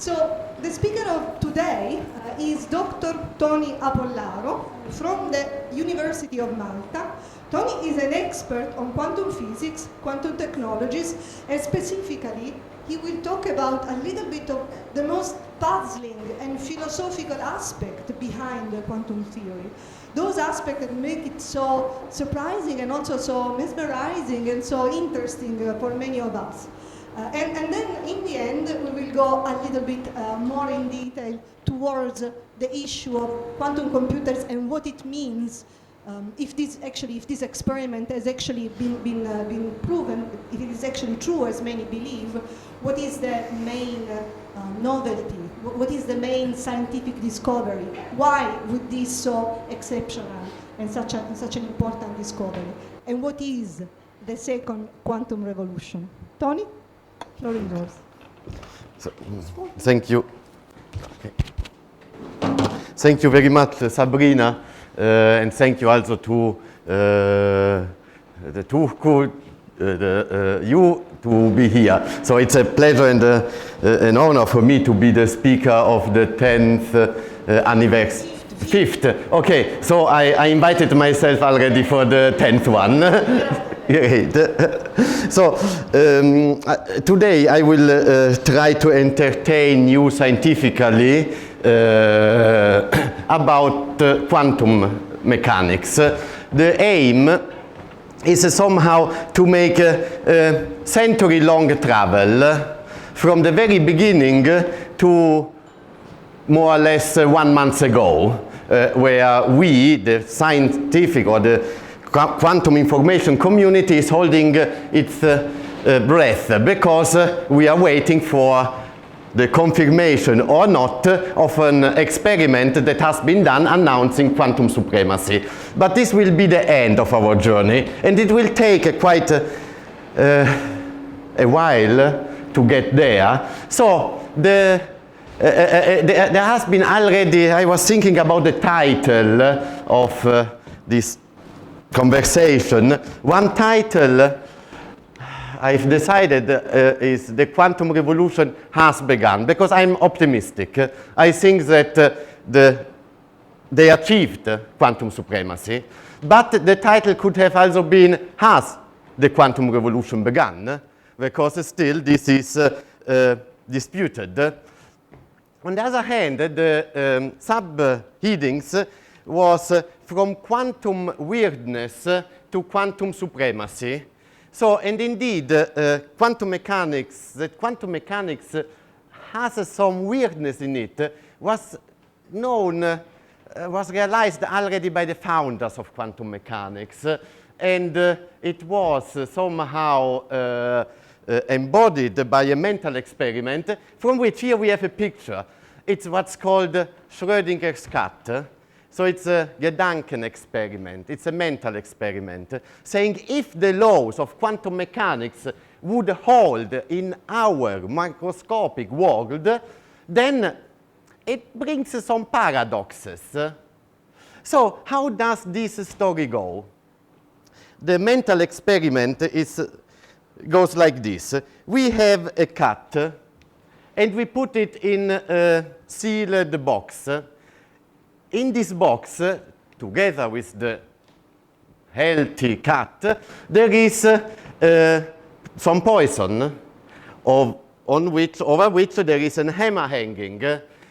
So the speaker of today is Dr. Tony Apollaro from the University of Malta. Tony is an expert on quantum physics, quantum technologies, and specifically he will talk about a little bit of the most puzzling and philosophical aspect behind the quantum theory. Those aspects that make it so surprising and also so mesmerizing and so interesting for many of us. And then in the end, we will go a little bit more in detail towards the issue of quantum computers and what it means if this experiment has actually been proven, if it is actually true as many believe. What is the main novelty? What is the main scientific discovery? Why would this so exceptional and such an important discovery? And what is the second quantum revolution? Tony? Floor is yours. So, thank you. Okay. Thank you very much, Sabrina, and thank you also to the Turku, you to be here. So it's a pleasure and an honor for me to be the speaker of the 10th anniversary. Fifth. Okay, so I invited myself already for the 10th one. Great. So today I will try to entertain you scientifically about quantum mechanics. The aim is somehow to make a century-long travel from the very beginning to more or less 1 month ago, where we, the scientific or the quantum information community, is holding its breath because we are waiting for the confirmation or not of an experiment that has been done announcing quantum supremacy. But this will be the end of our journey, and it will take quite a while to get there. So there has been already, I was thinking about the title of this conversation. One title I've decided is The Quantum Revolution Has Begun, because I'm optimistic. I think that they achieved quantum supremacy, but the title could have also been Has the Quantum Revolution Begun? Because still this is disputed. On the other hand, the sub-headings was from quantum weirdness to quantum supremacy. So, and indeed, quantum mechanics has some weirdness in it, was realized already by the founders of quantum mechanics, and it was somehow embodied by a mental experiment, from which here we have a picture. It's what's called Schrodinger's cat. So it's a Gedanken experiment, it's a mental experiment, saying if the laws of quantum mechanics would hold in our microscopic world, then it brings some paradoxes. So how does this story go? The mental experiment goes like this. We have a cat, and we put it in a sealed box. In this box, together with the healthy cat, there is some poison over which there is a hammer hanging,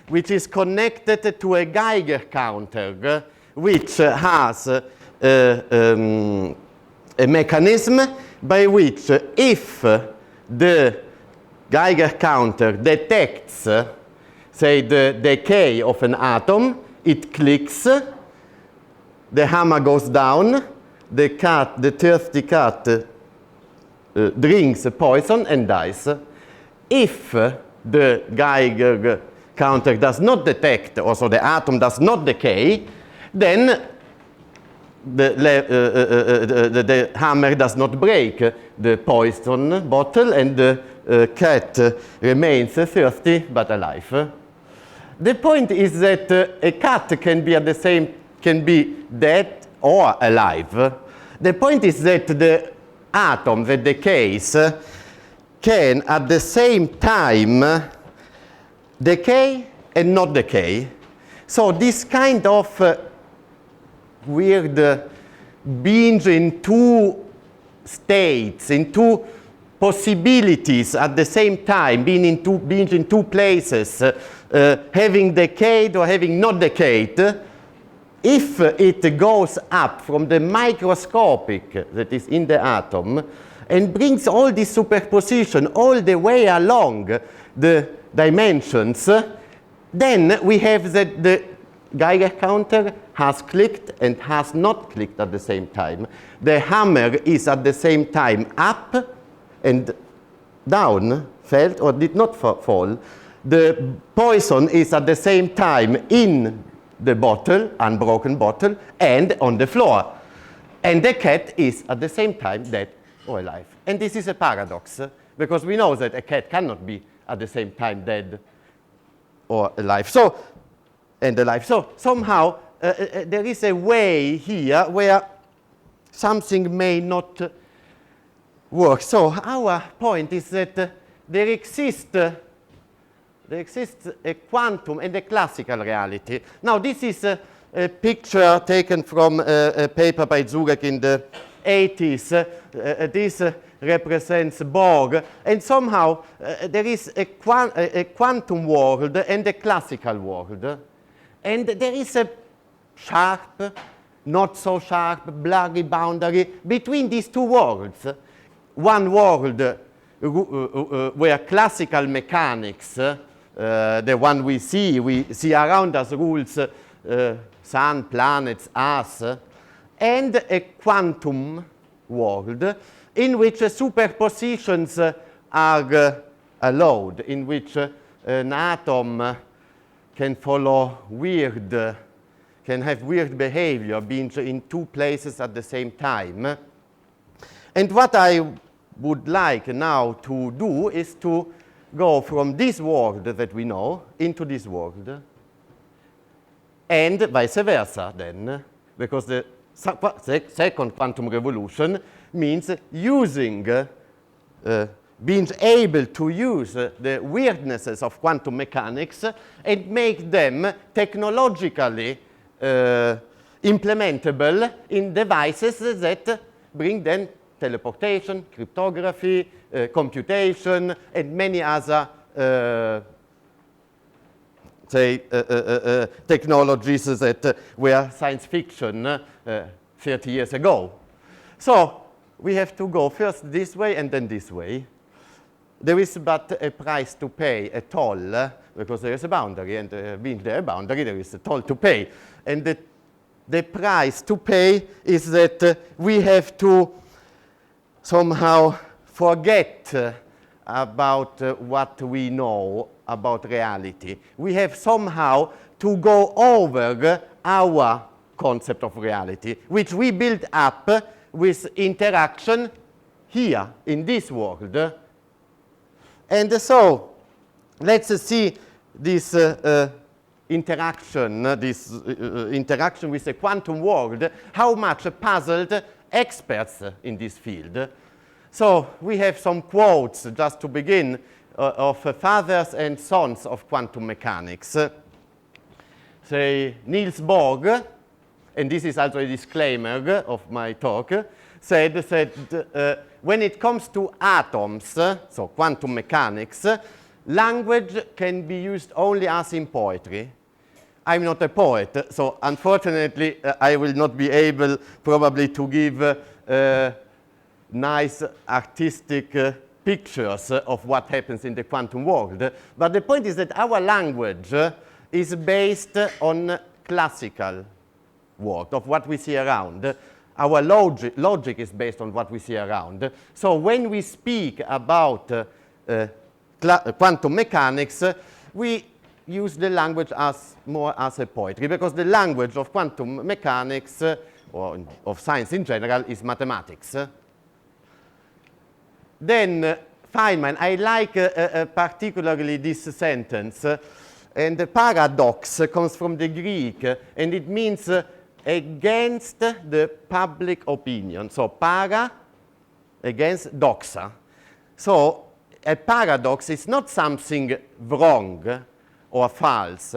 which is connected to a Geiger counter, which has a mechanism by which, if the Geiger counter detects, say, the decay of an atom, it clicks, the hammer goes down, the thirsty cat drinks poison and dies. If the Geiger counter does not detect, also the atom does not decay, then the hammer does not break the poison bottle, and the cat remains thirsty but alive. The point is that a cat can be dead or alive. The point is that the atom that decays can at the same time decay and not decay. So this kind of weird being in two states, in two possibilities at the same time, being in two places, having decayed or having not decayed, if it goes up from the microscopic that is in the atom and brings all this superposition all the way along the dimensions, then we have that the Geiger counter has clicked and has not clicked at the same time. The hammer is at the same time up and down, fell or did not fall. The poison is at the same time in the bottle, unbroken bottle, and on the floor. And the cat is at the same time dead or alive. And this is a paradox, because we know that a cat cannot be at the same time dead or alive. So somehow there is a way here where something may not work. So our point is that there exists a quantum and a classical reality. Now this is a picture taken from a paper by Zurek in the 80s. This represents Borg, and somehow there is a quantum world and a classical world. And there is a sharp, not so sharp, blurry boundary between these two worlds. One world where classical mechanics, the one we see around us, rules sun, planets, us, and a quantum world in which superpositions are allowed, in which an atom can follow can have weird behavior, being in two places at the same time. And what I would like now to do is to go from this world that we know into this world, and vice versa then, because the second quantum revolution means using being able to use the weirdnesses of quantum mechanics and make them technologically implementable in devices that bring then teleportation, cryptography, computation, and many other technologies that were science fiction 30 years ago. So we have to go first this way and then this way. There is but a price to pay, a toll, because there is a boundary, and being there a boundary, there is a toll to pay. And the price to pay is that we have to somehow forget about what we know about reality. We have somehow to go over our concept of reality, which we build up with interaction here in this world. And so let's see this interaction with the quantum world, how much puzzled experts in this field. So we have some quotes just to begin of fathers and sons of quantum mechanics. Say Niels Bohr, and this is also a disclaimer of my talk, said when it comes to atoms, so quantum mechanics, language can be used only as in poetry. I'm not a poet, so unfortunately I will not be able probably to give nice artistic pictures of what happens in the quantum world. But the point is that our language is based on classical world, of what we see around. Our logic is based on what we see around. So when we speak about quantum mechanics, we use the language as more as a poetry, because the language of quantum mechanics, or of science in general, is mathematics. Then Feynman, I like particularly this sentence, and the paradox comes from the Greek, and it means against the public opinion. So para against doxa. So a paradox is not something wrong or false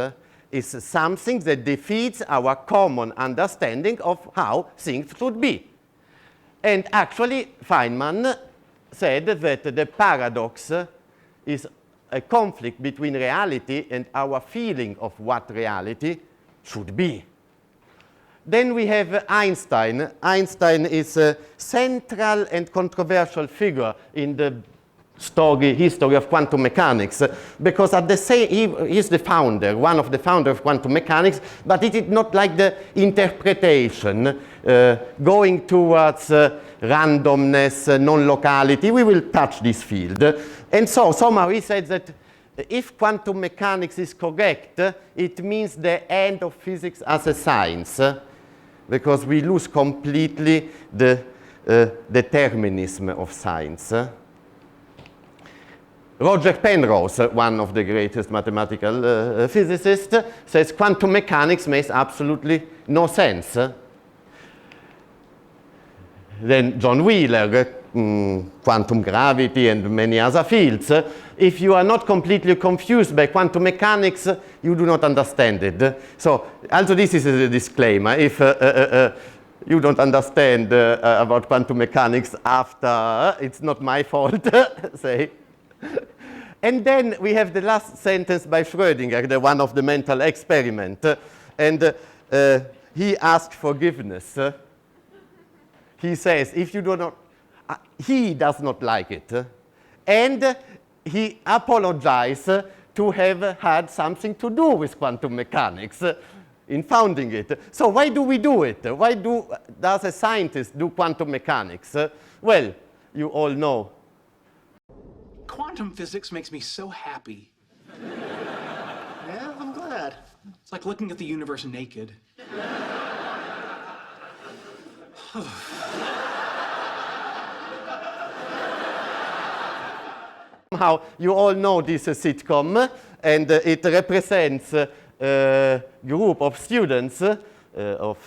is something that defeats our common understanding of how things should be. And actually, Feynman said that the paradox is a conflict between reality and our feeling of what reality should be. Then we have Einstein. Einstein is a central and controversial figure in the history of quantum mechanics, because at the same, he is the founder, one of the founders of quantum mechanics, but he did not like the interpretation, going towards randomness, non-locality. We will touch this field. And so somehow he said that if quantum mechanics is correct, it means the end of physics as a science, because we lose completely the determinism of science. Roger Penrose, one of the greatest mathematical physicists, says quantum mechanics makes absolutely no sense. Then John Wheeler, quantum gravity and many other fields. If you are not completely confused by quantum mechanics, you do not understand it. So, also this is a disclaimer. If you don't understand about quantum mechanics after, it's not my fault, say. And then we have the last sentence by Schrödinger, the one of the mental experiment. And he asked forgiveness. He says, if you do not, he does not like it. And he apologized to have had something to do with quantum mechanics in founding it. So why do we do it? Why does a scientist do quantum mechanics? Well, you all know. Quantum physics makes me so happy. Yeah, I'm glad. It's like looking at the universe naked. Somehow, you all know this sitcom, and it represents a group of students of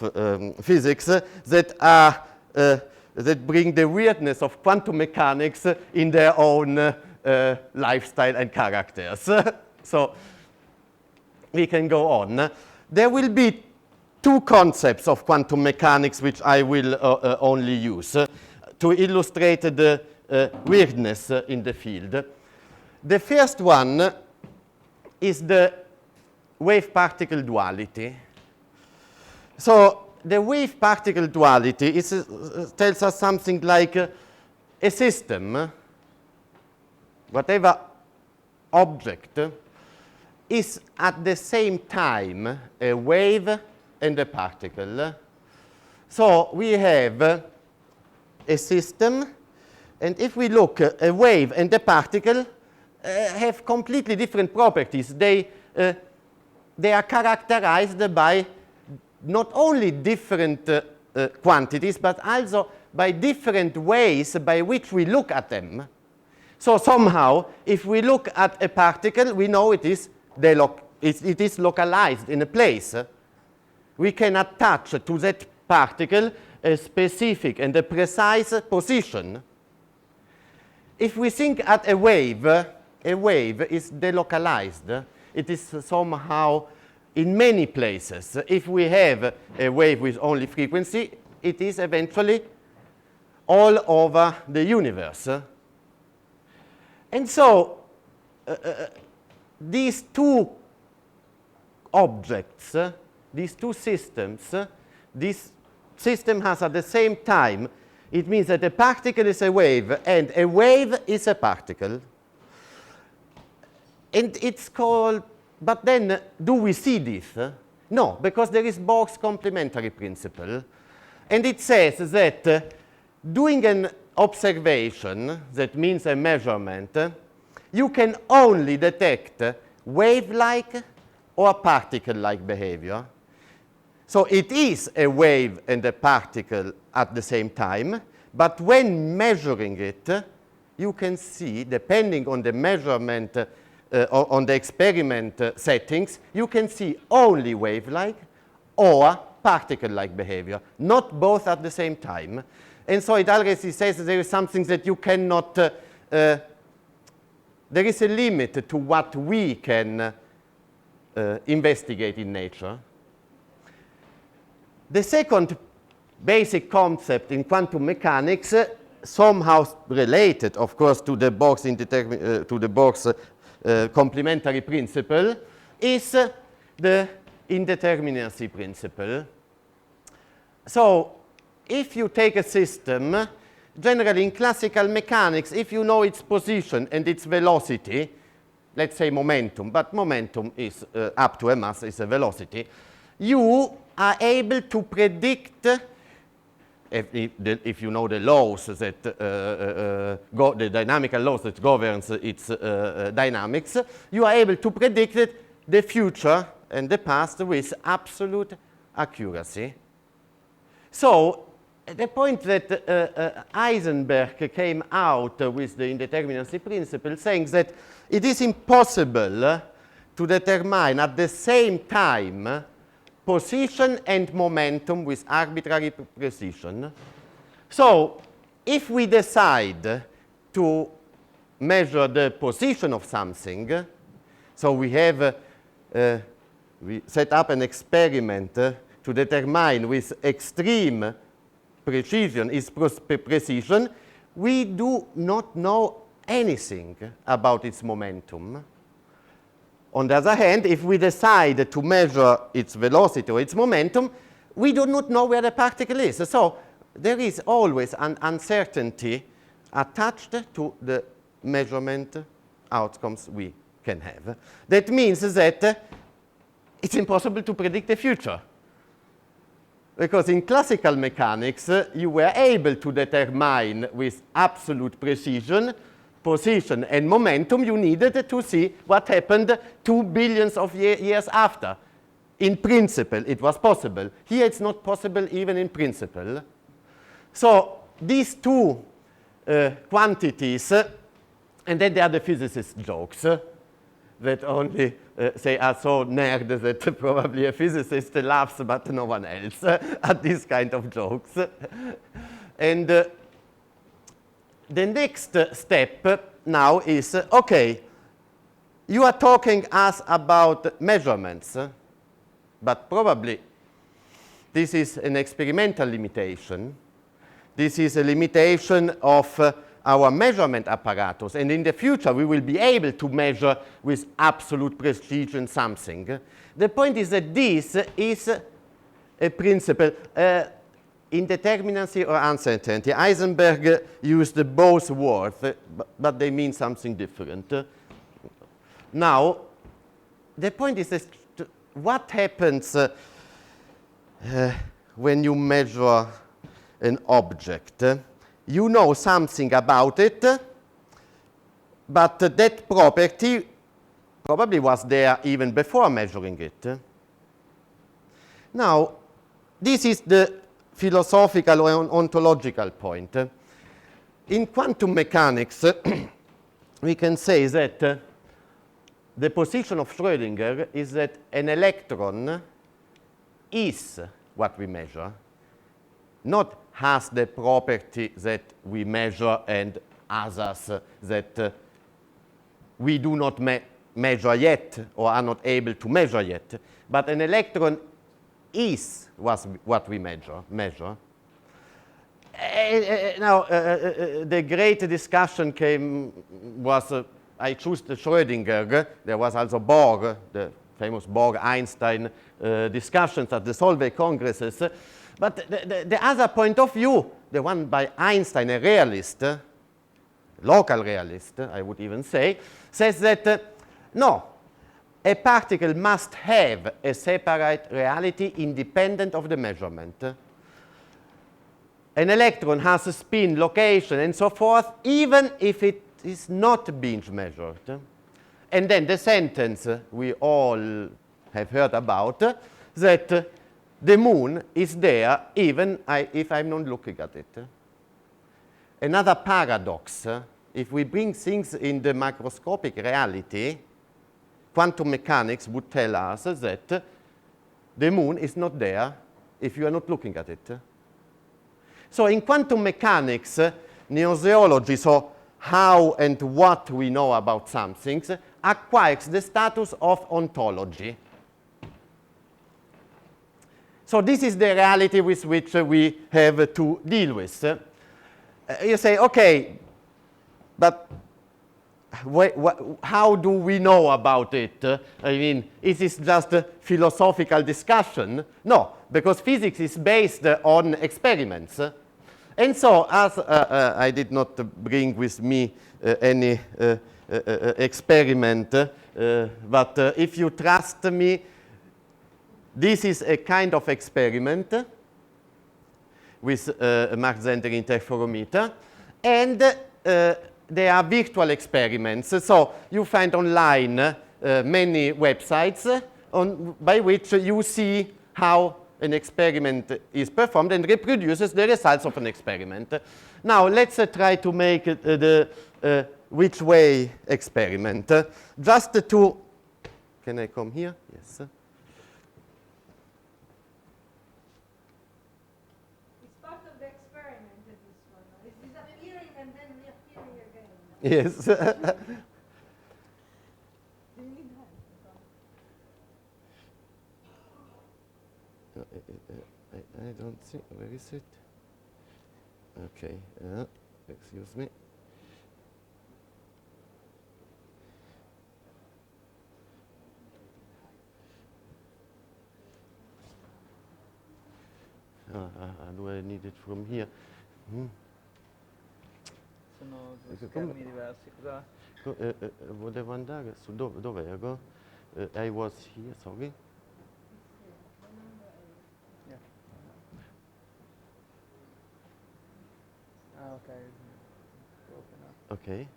physics that bring the weirdness of quantum mechanics in their own lifestyle and characters. So we can go on. There will be two concepts of quantum mechanics which I will only use to illustrate the weirdness in the field. The first one is the wave-particle duality. So the wave-particle duality tells us something like a system, whatever object, is at the same time a wave and a particle. So we have a system, and if we look, a wave and a particle have completely different properties. They are characterized by not only different quantities, but also by different ways by which we look at them. So somehow, if we look at a particle, we know it is localized in a place. We can attach to that particle a specific and a precise position. If we think at a wave is delocalized. It is somehow in many places. If we have a wave with only frequency, it is eventually all over the universe. And so these two objects, these two systems, this system has at the same time, it means that a particle is a wave and a wave is a particle. And it's called, but then do we see this? No, because there is Bohr's complementary principle. And it says that doing an observation, that means a measurement, you can only detect wave-like or particle-like behavior. So it is a wave and a particle at the same time, but when measuring it, you can see, depending on the measurement, on the experiment settings, you can see only wave-like or particle-like behavior, not both at the same time. And so it already says that there is something that you cannot, there is a limit to what we can investigate in nature. The second basic concept in quantum mechanics, somehow related, of course, to the Bohr's complementary principle, is the indeterminacy principle. So, if you take a system, generally in classical mechanics, if you know its position and its velocity, let's say momentum, but momentum is up to a mass, is a velocity, you are able to predict, if you know the laws that the dynamical laws that governs its dynamics, you are able to predict the future and the past with absolute accuracy. So, the point that Heisenberg came out with the indeterminacy principle saying that it is impossible to determine at the same time position and momentum with arbitrary precision. So, if we decide to measure the position of something, so we have we set up an experiment to determine with extreme precision, we do not know anything about its momentum. On the other hand, if we decide to measure its velocity or its momentum, we do not know where the particle is. So there is always an uncertainty attached to the measurement outcomes we can have. That means that it's impossible to predict the future. Because in classical mechanics, you were able to determine with absolute precision position and momentum. You needed to see what happened 2 billion of years after. In principle, it was possible. Here, it's not possible even in principle. So these two quantities, and then there are the physicist jokes that only say are so nerd that probably a physicist laughs, but no one else at this kind of jokes. And the next step now is, okay, you are talking us about measurements, but probably this is an experimental limitation. This is a limitation of our measurement apparatus, and in the future we will be able to measure with absolute precision something. The point is that this is a principle, indeterminacy or uncertainty. Heisenberg used both words, but they mean something different. Now, the point is that what happens when you measure an object? You know something about it, but that property probably was there even before measuring it. Now, this is the philosophical or ontological point. In quantum mechanics, we can say that the position of Schrödinger is that an electron is what we measure, not has the property that we measure and others that we do not measure yet or are not able to measure yet. But an electron is what we measure. Now, the great discussion was, I chose the Schrödinger. There was also Bohr, the famous Bohr-Einstein discussions at the Solvay congresses. But the other point of view, the one by Einstein, a realist, local realist, I would even say, says that no, a particle must have a separate reality independent of the measurement. An electron has a spin, location, and so forth, even if it is not being measured. And then the sentence we all have heard about, that the moon is there even if I'm not looking at it. Another paradox, if we bring things in the microscopic reality, quantum mechanics would tell us that the moon is not there if you are not looking at it. So in quantum mechanics, gnoseology, so how and what we know about some things, acquires the status of ontology. So this is the reality with which we have to deal with. You say, okay, but how do we know about it? I mean, is this just a philosophical discussion? No, because physics is based on experiments. And so, as I did not bring with me any experiment, but if you trust me, this is a kind of experiment with a Mach-Zehnder interferometer, and they are virtual experiments. So you find online many websites by which you see how an experiment is performed and reproduces the results of an experiment. Now let's try to make the which way experiment. Just to, can I come here? Yes. Yes. I don't see. Where is it? Okay. Excuse me. Do I need it from here? Sono due schermi diversi. Cosa? Volevo andare su dove ero? I was here, sorry. Yeah. Ah, okay. Open up. Okay.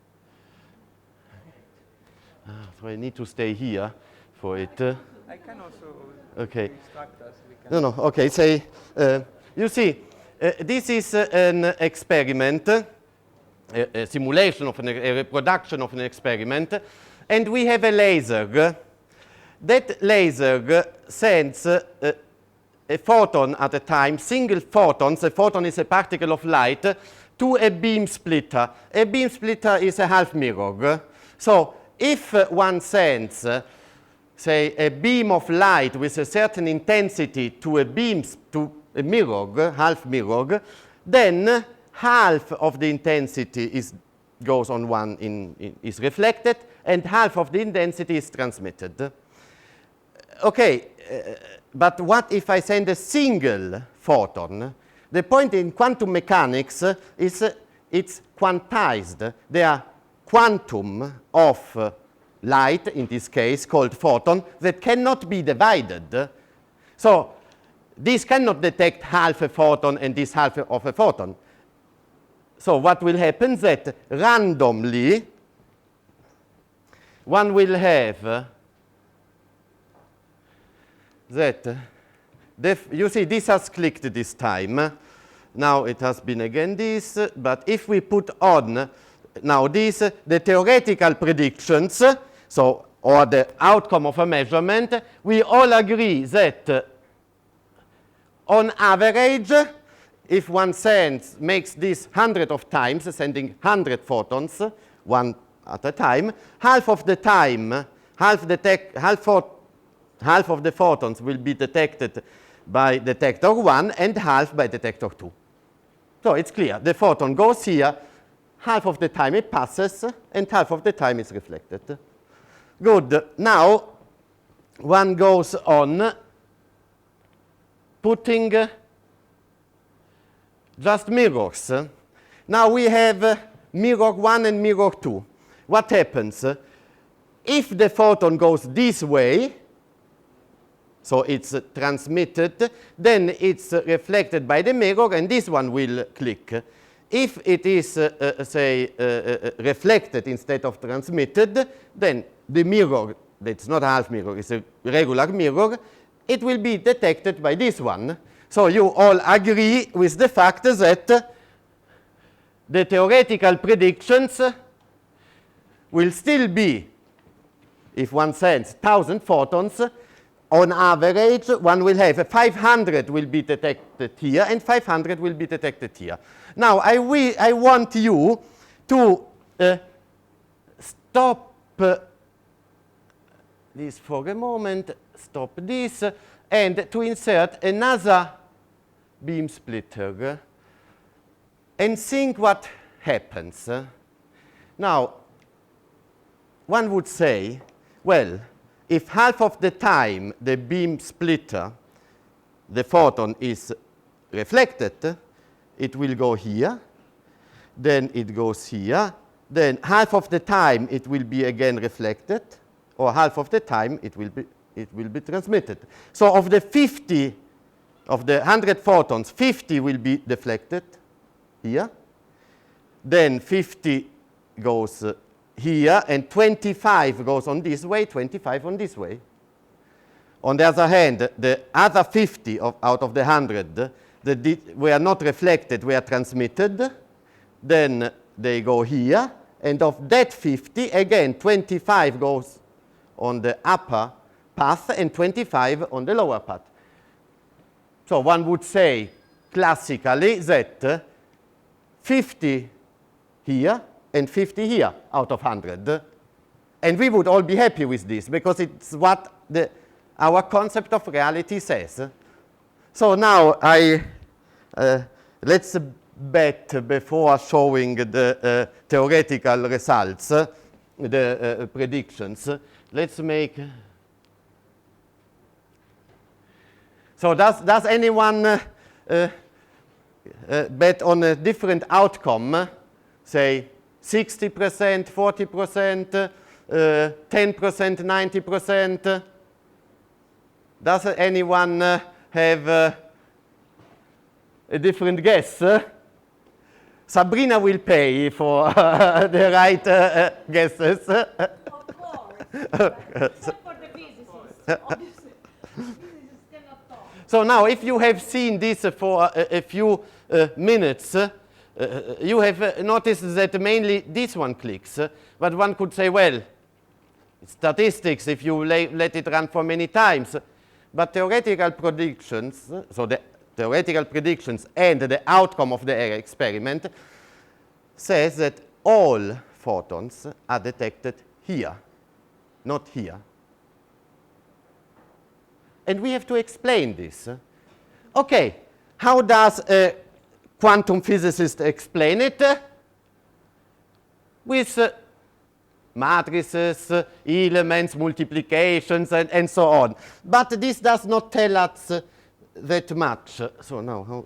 So I need to stay here for it. I can also Okay. instruct us. We can. No. Okay. Say, you see, this is an experiment, a simulation of a reproduction of an experiment, and we have a laser. That laser sends a photon at a time, single photons. A photon is a particle of light to a beam splitter. A beam splitter is a half mirror. So if one sends say, a beam of light with a certain intensity to a mirror, half mirror, then half of the intensity is reflected, and half of the intensity is transmitted. Okay, but what if I send a single photon? The point in quantum mechanics is it's quantized. There are quantum of light, in this case, called photon, that cannot be divided. So this cannot detect half a photon and this half of a photon. So what will happen is that randomly one will have that, you see this has clicked this time. Now it has been again this, but if we put on now this, the theoretical predictions, so, or the outcome of a measurement, we all agree that on average, if one makes this 100 of times, sending 100 photons, one at a time, half of the time, half of the photons will be detected by detector 1 and half by detector 2. So it's clear, the photon goes here, half of the time it passes, and half of the time is reflected. Good. Now, one goes on putting just mirrors. Now we have mirror 1 and mirror 2. What happens? If the photon goes this way, so it's transmitted, then it's reflected by the mirror, and this one will click. If it is, reflected instead of transmitted, then the mirror, that's not a half mirror, it's a regular mirror, it will be detected by this one. So you all agree with the fact that the theoretical predictions will still be, if one sends 1,000 photons, on average, one will have 500 will be detected here and 500 will be detected here. Now, I want you to stop this for a moment, stop this, and to insert another beam splitter and think what happens. Now, one would say, well, if half of the time the beam splitter, the photon is reflected, it will go here, then it goes here, then half of the time it will be again reflected, or half of the time it will be transmitted. So of the 50, of the 100 photons, 50 will be deflected here, then 50 goes here, and 25 goes on this way, 25 on this way. On the other hand, the other 50 out of the 100 were not reflected, were transmitted. Then they go here, and of that 50, again, 25 goes on the upper path and 25 on the lower path. So one would say classically that 50 here and 50 here out of 100. And we would all be happy with this because it's what our concept of reality says. So now let's bet before showing the theoretical results, the predictions. Let's make. So does anyone bet on a different outcome? Say 60%, 40%, 10%, 90%? Does anyone have a different guess? Sabrina will pay for the right guesses. Of course. Except for the physicists. Obviously, physicists cannot talk. So now, if you have seen this for a few minutes, you have noticed that mainly this one clicks. But one could say, well, statistics, if you let it run for many times. But theoretical predictions, so the theoretical predictions and the outcome of the error experiment says that all photons are detected here, not here. And we have to explain this. Okay, how does a quantum physicist explain it? With matrices, elements, multiplications, and so on. But this does not tell us that much. So now, how?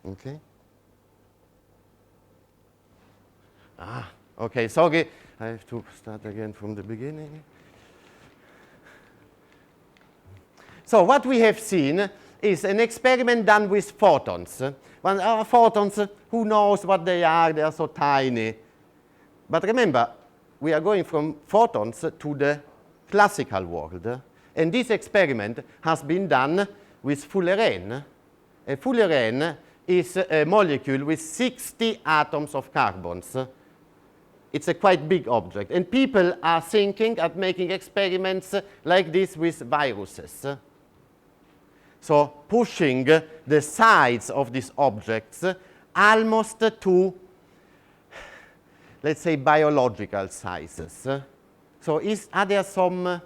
Okay. Okay, sorry. I have to start again from the beginning. So what we have seen is an experiment done with photons. Photons, who knows what they are so tiny. But remember, we are going from photons to the classical world. And this experiment has been done with fullerene. And fullerene is a molecule with 60 atoms of carbons. It's a quite big object. And people are thinking at making experiments like this with viruses. So pushing the size of these objects almost to, let's say, biological sizes. So are there some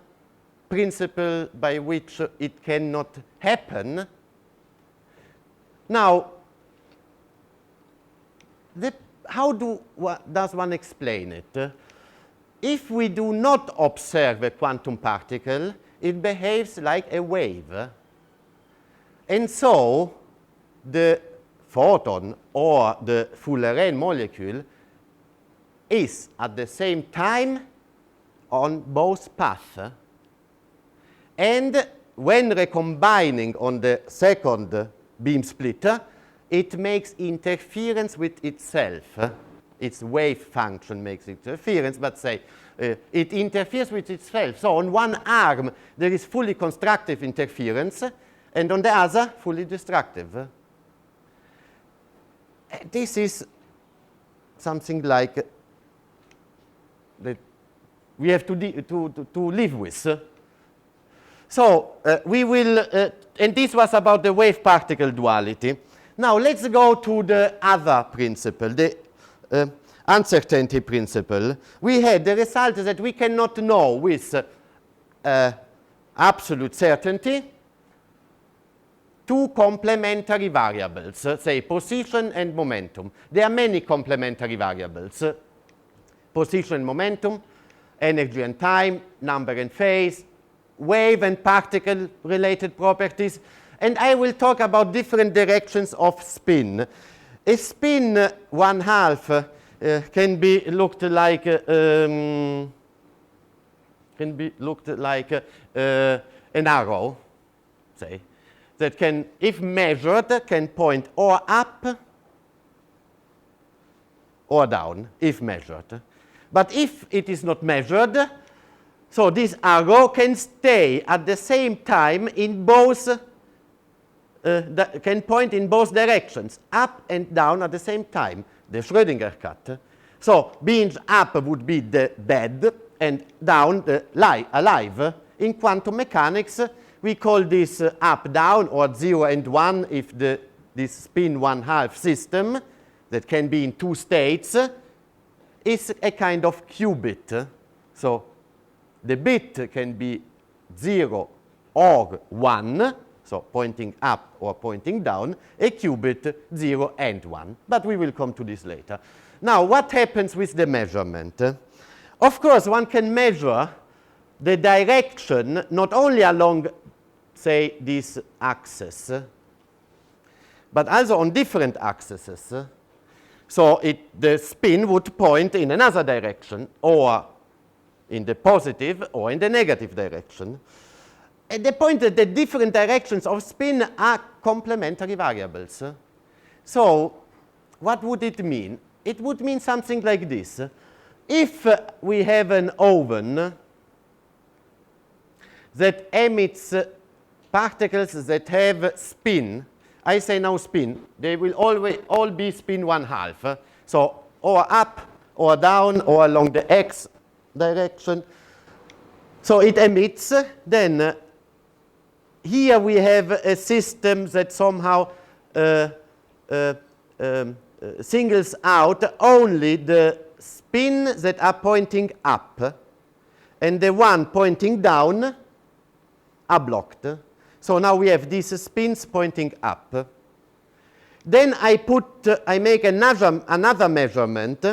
principle by which it cannot happen? Now, how does one explain it? If we do not observe a quantum particle, it behaves like a wave. And so the photon or the fullerene molecule is at the same time on both paths. And when recombining on the second beam splitter, it makes interference with itself. Its wave function makes interference, but say it interferes with itself. So on one arm, there is fully constructive interference, and on the other, fully destructive. This is something like that we have to live with. So we will, and this was about the wave-particle duality. Now let's go to the other principle. uncertainty principle, we had the result that we cannot know with absolute certainty two complementary variables, say position and momentum. There are many complementary variables. Position and momentum, energy and time, number and phase, wave and particle related properties. And I will talk about different directions of spin. A spin 1/2 can be looked like an arrow, say, that can, if measured, can point or up or down, if measured. But if it is not measured, so this arrow can stay at the same time in both, can point in both directions, up and down at the same time, the Schrödinger cat. So being up would be the dead and down the alive. In quantum mechanics, we call this up-down or 0 and 1 if this spin 1/2 system that can be in two states is a kind of qubit. So the bit can be 0 or 1, so pointing up or pointing down, a qubit 0 and 1. But we will come to this later. Now, what happens with the measurement? Of course, one can measure the direction not only along, say, this axis, but also on different axes. So the spin would point in another direction, or in the positive or in the negative direction. And the point that the different directions of spin are complementary variables. So what would it mean? It would mean something like this. If we have an oven that emits particles that have spin, I say now spin, they will always all be spin 1/2. So or up or down or along the x direction. So it emits, then here we have a system that somehow singles out only the spin that are pointing up, and the one pointing down are blocked. So now we have these spins pointing up. Then I make another measurement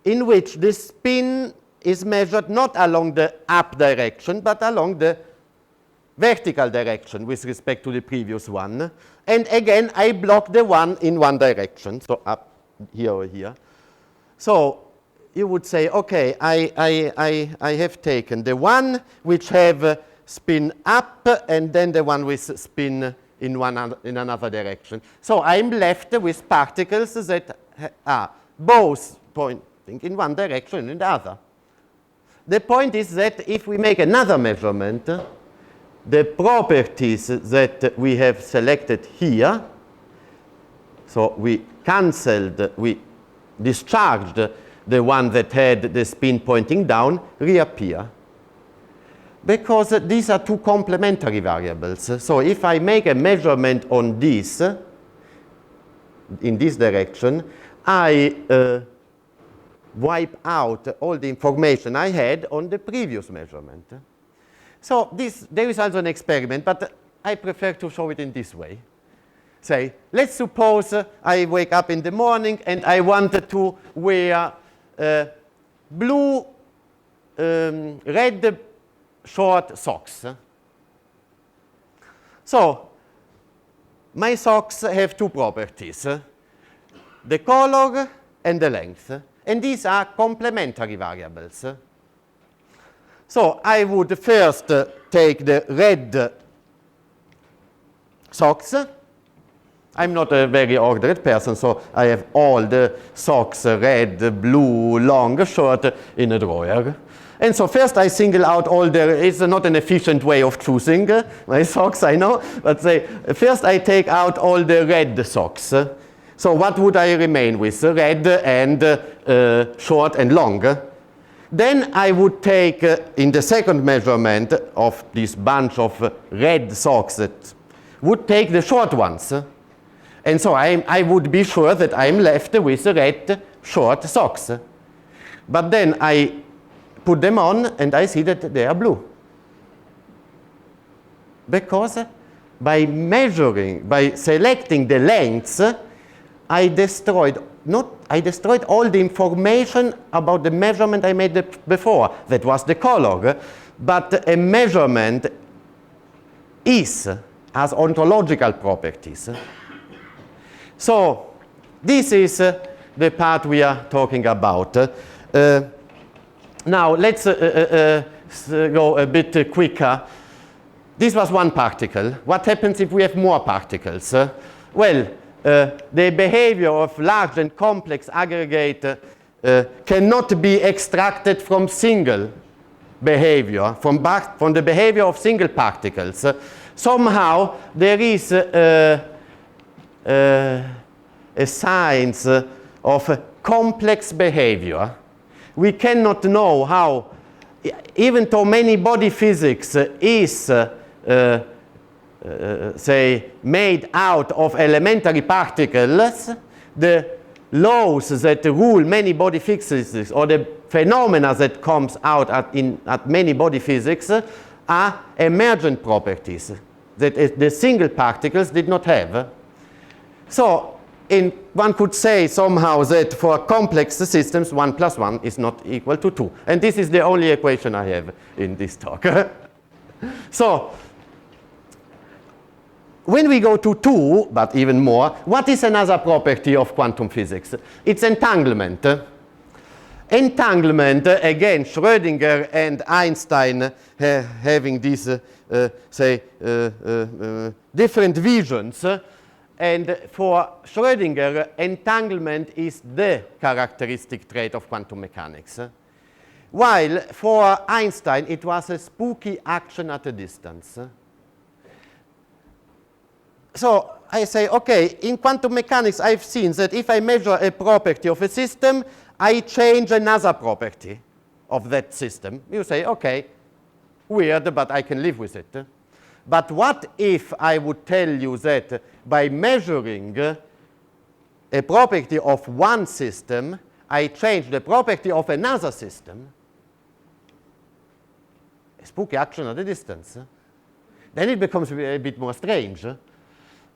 in which the spin is measured not along the up direction, but along the vertical direction with respect to the previous one. And again, I block the one in one direction, so up here or here. So you would say, okay, I have taken the one which have spin up and then the one with spin in another direction. So I'm left with particles that are both pointing in one direction and in the other. The point is that if we make another measurement, the properties that we have selected here, so we discharged the one that had the spin pointing down, reappear. Because these are two complementary variables. So if I make a measurement on this, in this direction, I wipe out all the information I had on the previous measurement. So there is also an experiment, but I prefer to show it in this way. Say, let's suppose I wake up in the morning and I wanted to wear blue, red short socks. So my socks have two properties, the color and the length. And these are complementary variables. So I would first take the red socks. I'm not a very ordered person, so I have all the socks, red, blue, long, short, in a drawer. And so first I single out all it's not an efficient way of choosing my socks, I know, but first I take out all the red socks. So what would I remain with? Red and short and long. Then I would take, in the second measurement of this bunch of red socks, would take the short ones. And so I would be sure that I'm left with red short socks. But then I put them on and I see that they are blue. Because by measuring, by selecting the lengths, I destroyed all the information about the measurement I made before. That was the color. But a measurement has ontological properties. So this is the part we are talking about. Now let's go a bit quicker. This was one particle. What happens if we have more particles? Well, the behavior of large and complex aggregate cannot be extracted from single behavior, from the behavior of single particles. Somehow there is a science of complex behavior. We cannot know how, even though many body physics is say, made out of elementary particles, the laws that rule many body physics, or the phenomena that comes out at many body physics, are emergent properties that the single particles did not have. So one could say somehow that for complex systems, 1 + 1 is not equal to 2. And this is the only equation I have in this talk. So when we go to 2, but even more, what is another property of quantum physics? It's entanglement. Entanglement, again, Schrödinger and Einstein having these, different visions. And for Schrödinger, entanglement is the characteristic trait of quantum mechanics. While for Einstein, it was a spooky action at a distance. So I say, okay, in quantum mechanics, I've seen that if I measure a property of a system, I change another property of that system. You say, okay, weird, but I can live with it. But what if I would tell you that by measuring a property of one system, I change the property of another system? A spooky action at a distance. Then it becomes a bit more strange.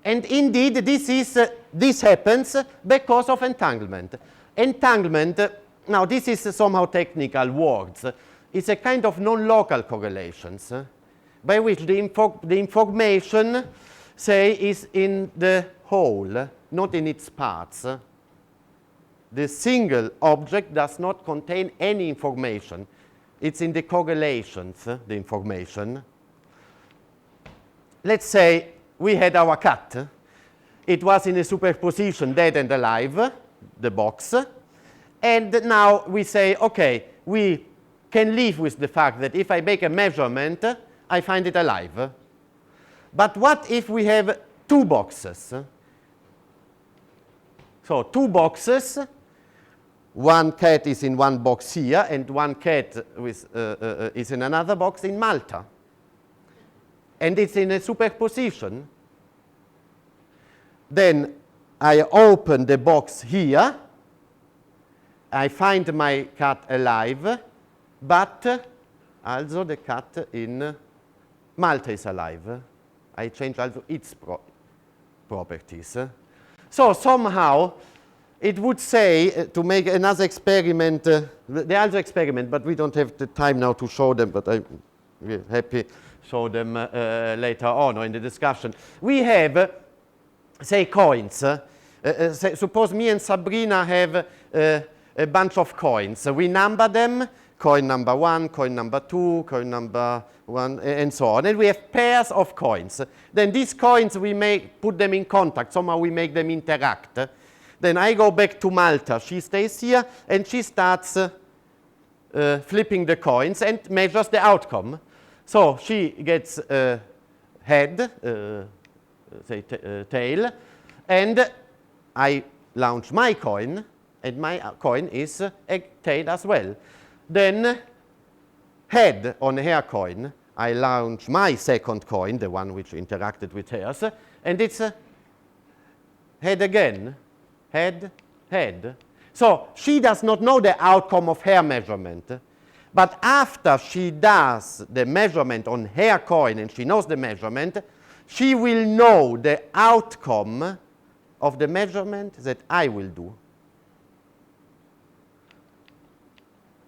And indeed, this happens because of entanglement. Entanglement, now this is somehow technical words. It's a kind of non-local correlations by which the information, say, is in the whole, not in its parts. The single object does not contain any information. It's in the correlations, the information. Let's say we had our cat. It was in a superposition, dead and alive, the box. And now we say, okay, we can live with the fact that if I make a measurement, I find it alive. But what if we have two boxes? So two boxes. One cat is in one box here, and one cat is in another box in Malta. And it's in a superposition. Then I open the box here. I find my cat alive, but also the cat in Malta is alive. I change also its properties. So somehow it would say, to make another experiment, there are other experiments, but we don't have the time now to show them, but I'm happy to show them later on or in the discussion. We have, say, coins. Suppose me and Sabrina have a bunch of coins. We number them, coin number 1, coin number 2, coin number 1, and so on. And we have pairs of coins. Then these coins, we put them in contact. Somehow we make them interact. Then I go back to Malta. She stays here, and she starts flipping the coins and measures the outcome. So she gets head, say tail, and I launch my coin, and my coin is a tail as well. Then head on her coin, I launch my second coin, the one which interacted with hers, and it's head again. Head, head. So she does not know the outcome of her measurement. But after she does the measurement on her coin and she knows the measurement, she will know the outcome of the measurement that I will do.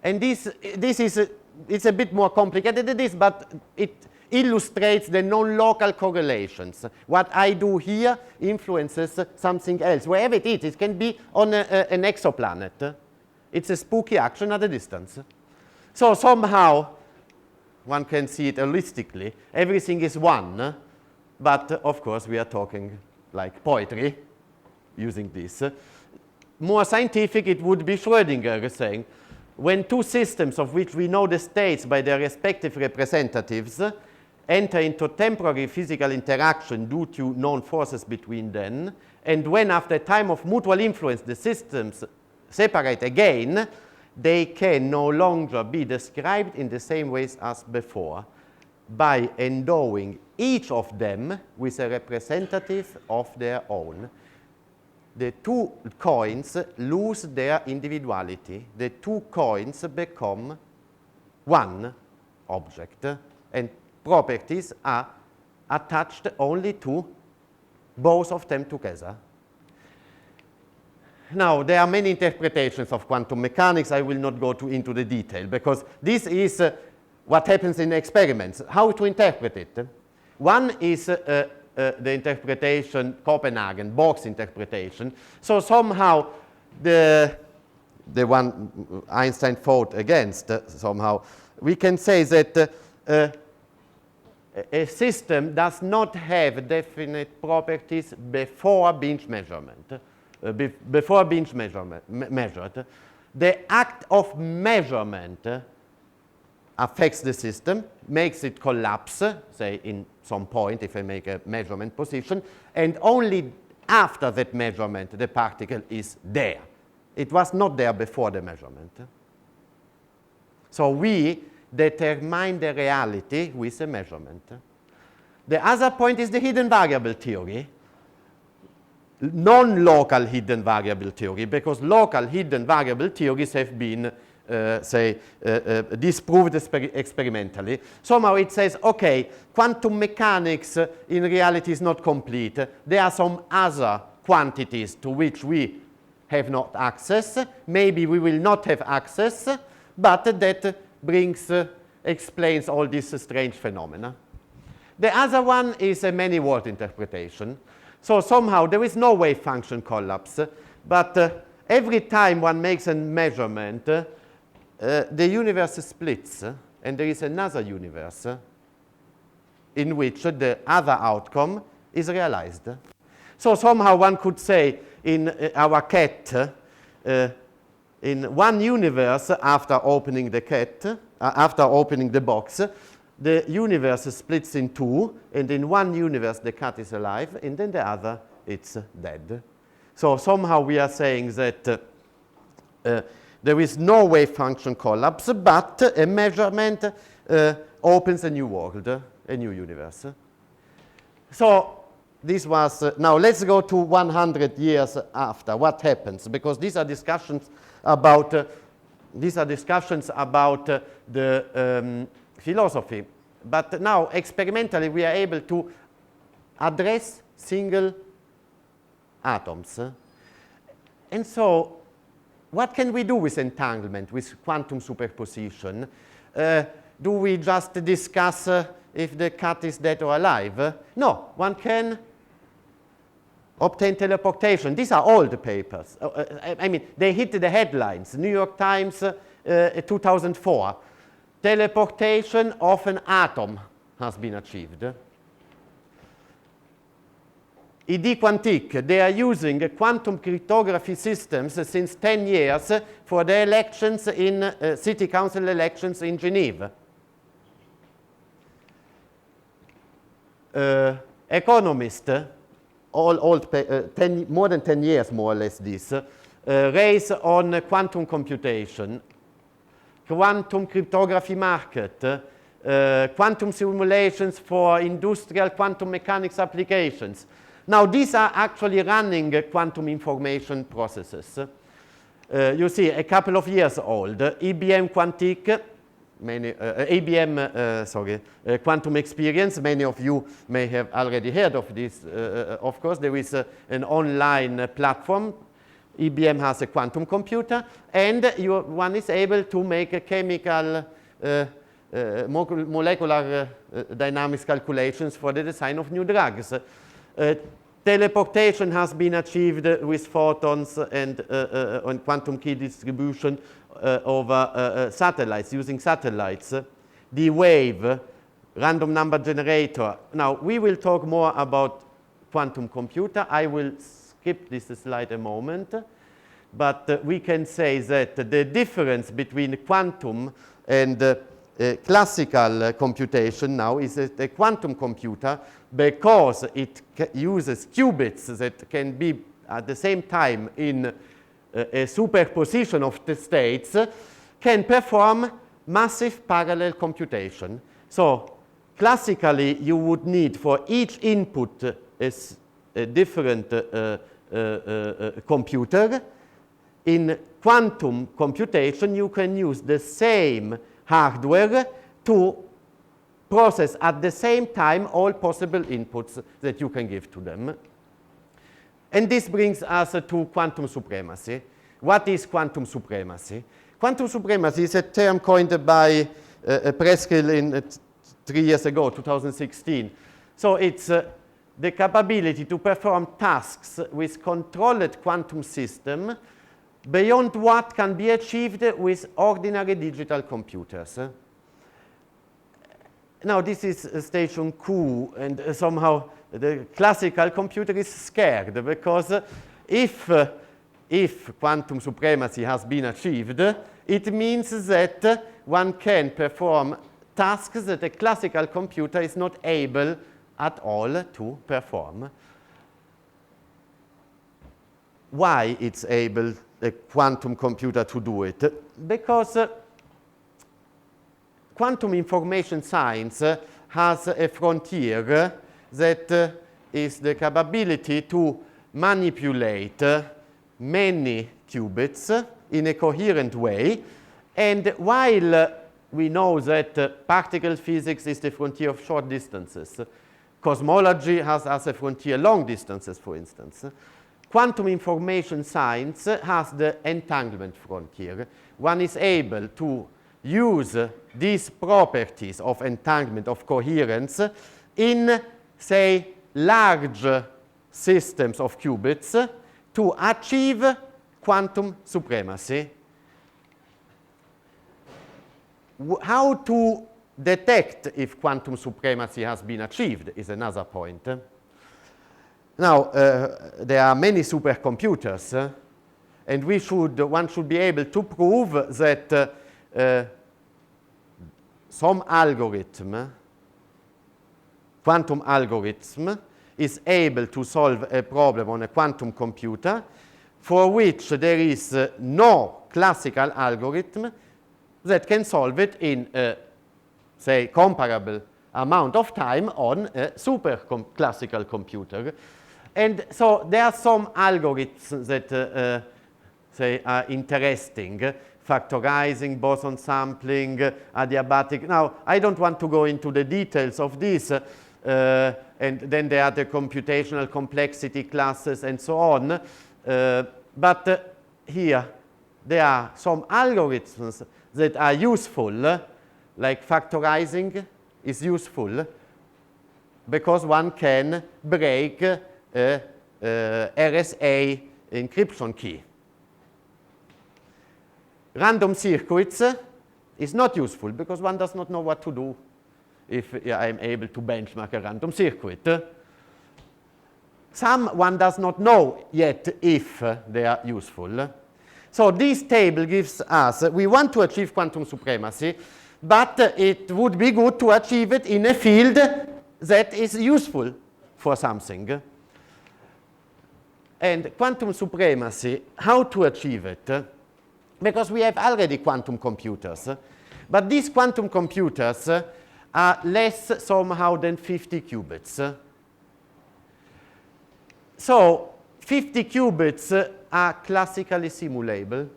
And this is it's a bit more complicated than this, but it illustrates the non-local correlations. What I do here influences something else. Wherever it is, it can be on an exoplanet. It's a spooky action at a distance. So somehow, one can see it holistically. Everything is one, but of course we are talking like poetry, using this. More scientific, it would be Schrödinger saying, when two systems of which we know the states by their respective representatives enter into temporary physical interaction due to known forces between them, and when after a time of mutual influence the systems separate again, they can no longer be described in the same ways as before by endowing each of them with a representative of their own. The two coins lose their individuality. The two coins become one object, and properties are attached only to both of them together. Now, there are many interpretations of quantum mechanics. I will not go into the detail, because this is what happens in experiments. How to interpret it? One is the interpretation, Copenhagen, Borg's interpretation. So somehow the one Einstein fought against, somehow, we can say that a system does not have definite properties before being measurement. Before being measured. The act of measurement affects the system, makes it collapse, say in some point if I make a measurement position, and only after that measurement the particle is there. It was not there before the measurement. So we determine the reality with a measurement. The other point is the hidden variable theory. Non-local hidden variable theory, because local hidden variable theories have been, disproved experimentally. Somehow it says, okay, quantum mechanics in reality is not complete. There are some other quantities to which we have not access. Maybe we will not have access, but that explains all these strange phenomena. The other one is a many-word interpretation. So somehow there is no wave function collapse, but every time one makes a measurement, the universe splits, and there is another universe in which the other outcome is realized. So somehow one could say in our cat, in one universe after opening the cat, after opening the box, the universe splits in two, and in one universe the cat is alive, and in the other it's dead. So somehow we are saying that there is no wave function collapse, but a measurement opens a new world, a new universe. So this was, now let's go to 100 years after. What happens? Because these are discussions about, the philosophy. But now, experimentally, we are able to address single atoms. And so, what can we do with entanglement, with quantum superposition? Do we just discuss if the cat is dead or alive? No, one can obtain teleportation. These are old papers. I mean, they hit the headlines. New York Times, 2004. Teleportation of an atom has been achieved. ID Quantique, they are using quantum cryptography systems since 10 years for the elections in city council elections in Geneva. Economists, more than 10 years more or less this, race on quantum computation, quantum cryptography market, quantum simulations for industrial quantum mechanics applications. Now, these are actually running quantum information processes. you see, a couple of years old. IBM Quantique, Quantum Experience, many of you may have already heard of this. Of course, there is an online platform. IBM has a quantum computer, and one is able to make a chemical molecular dynamics calculations for the design of new drugs. Teleportation has been achieved with photons and on quantum key distribution over satellites, using satellites. The wave, random number generator. Now, we will talk more about quantum computer. I will skip this slide a moment. But we can say that the difference between quantum and classical computation now is that a quantum computer, because it uses qubits that can be at the same time in a superposition of the states, can perform massive parallel computation. So classically, you would need for each input a different computer. In quantum computation, you can use the same hardware to process at the same time all possible inputs that you can give to them. And this brings us to quantum supremacy. What is quantum supremacy? Quantum supremacy is a term coined by Preskill 3 years ago, 2016. So it's the capability to perform tasks with controlled quantum system beyond what can be achieved with ordinary digital computers. Now, this is station Q, and somehow the classical computer is scared, because if quantum supremacy has been achieved, it means that one can perform tasks that a classical computer is not able at all to perform. Why it's able, a quantum computer, to do it? Because quantum information science has a frontier that is the capability to manipulate many qubits in a coherent way. And while we know that particle physics is the frontier of short distances, cosmology has as a frontier long distances, for instance, quantum information science has the entanglement frontier. One is able to use these properties of entanglement, of coherence, in, say, large systems of qubits to achieve quantum supremacy. How to detect if quantum supremacy has been achieved is another point. Now, there are many supercomputers, and one should be able to prove that some algorithm, quantum algorithm, is able to solve a problem on a quantum computer for which there is no classical algorithm that can solve it in a, say, comparable amount of time on a classical computer. And so there are some algorithms that, say, are interesting. Factorizing, boson sampling, adiabatic. Now, I don't want to go into the details of this, and then there are the computational complexity classes and so on. But here, there are some algorithms that are useful, like factorizing is useful because one can break a RSA encryption key. Random circuits is not useful because one does not know what to do if I am able to benchmark a random circuit. One does not know yet if they are useful. So this table gives us, we want to achieve quantum supremacy, but it would be good to achieve it in a field that is useful for something. And quantum supremacy, how to achieve it? Because we have already quantum computers, but these quantum computers are less somehow than 50 qubits. So 50 qubits are classically simulable.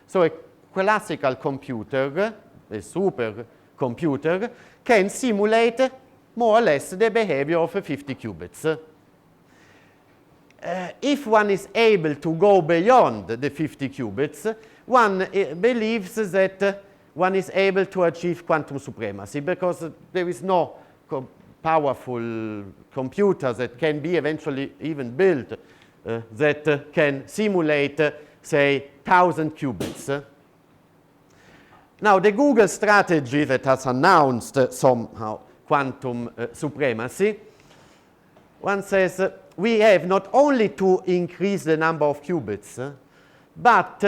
So a classical computer, a supercomputer, can simulate more or less the behavior of 50 qubits. If one is able to go beyond the 50 qubits, one believes that one is able to achieve quantum supremacy, because there is no powerful computer that can be eventually even built that can simulate, say, 1,000 qubits. Now, the Google strategy that has announced somehow quantum supremacy, one says we have not only to increase the number of qubits, but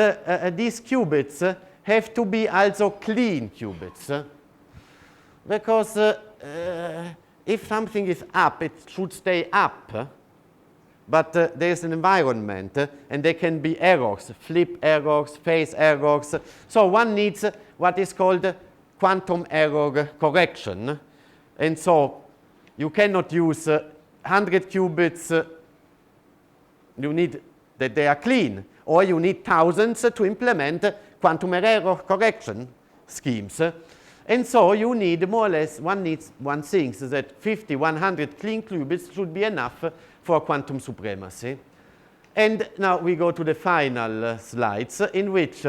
these qubits have to be also clean qubits. Because if something is up, it should stay up. But there is an environment, and there can be errors, flip errors, phase errors. So one needs what is called quantum error correction. And so you cannot use 100 qubits. You need that they are clean. Or you need thousands to implement quantum error correction schemes. And so you need more or less, one thinks that 50, 100 clean qubits should be enough for quantum supremacy. And now we go to the final slides, in which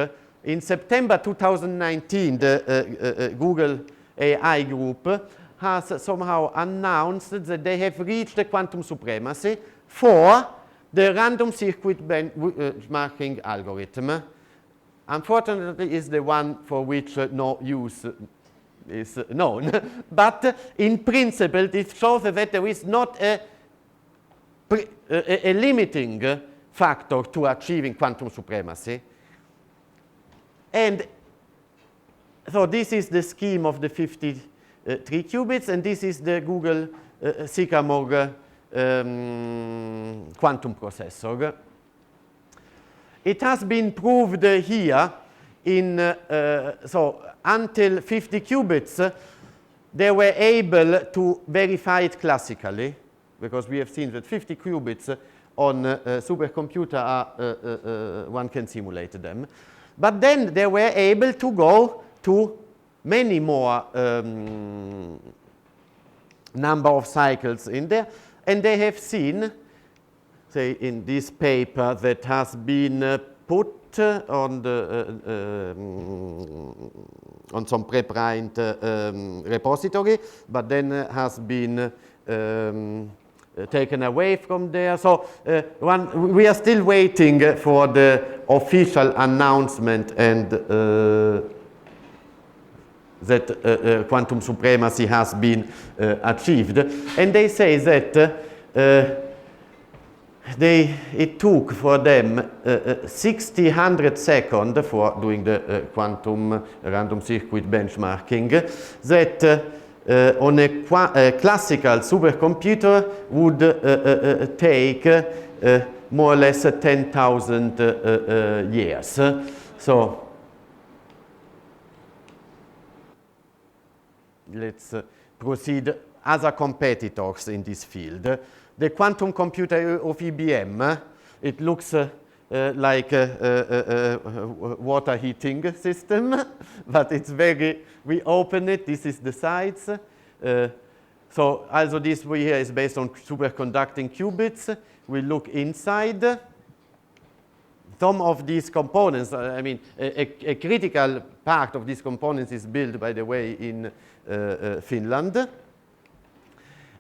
in September 2019, the Google AI group has somehow announced that they have reached the quantum supremacy for the random circuit benchmarking algorithm. Unfortunately, is the one for which no use is known. But in principle, it shows that there is not a limiting factor to achieving quantum supremacy. And so this is the scheme of the 53 qubits, and this is the Google Sycamore quantum processor. It has been proved here in, so until 50 qubits, they were able to verify it classically, because we have seen that 50 qubits on a supercomputer, one can simulate them. But then they were able to go to many more number of cycles in there, and they have seen, say, in this paper that has been put on the on some preprint repository, but then has been taken away from there. So we are still waiting for the official announcement and that quantum supremacy has been achieved. And they say that it took for them 100 seconds for doing the quantum random circuit benchmarking, that on a classical supercomputer would take more or less 10,000 years. So let's proceed. Other competitors in this field. The quantum computer of IBM, it looks like a water heating system, but it's very, we open it, this is the sides. So also this here is based on superconducting qubits. We look inside. Some of these components, I mean, a critical part of these components is built, by the way, in Finland.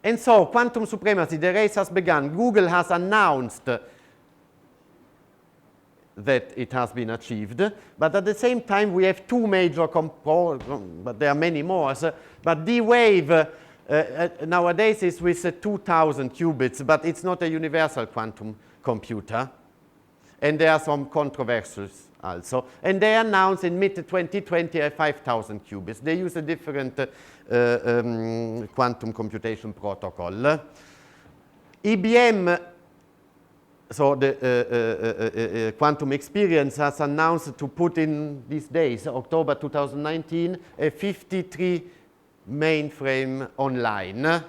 And so, quantum supremacy, the race has begun. Google has announced that it has been achieved. But at the same time, we have two major components, but there are many more. But D-Wave nowadays is with 2,000 qubits, but it's not a universal quantum computer. And there are some controversies also. And they announced in mid-2020 5,000 qubits. They use a different quantum computation protocol. IBM, so the quantum experience, has announced to put in these days, October 2019, a 53 mainframe online.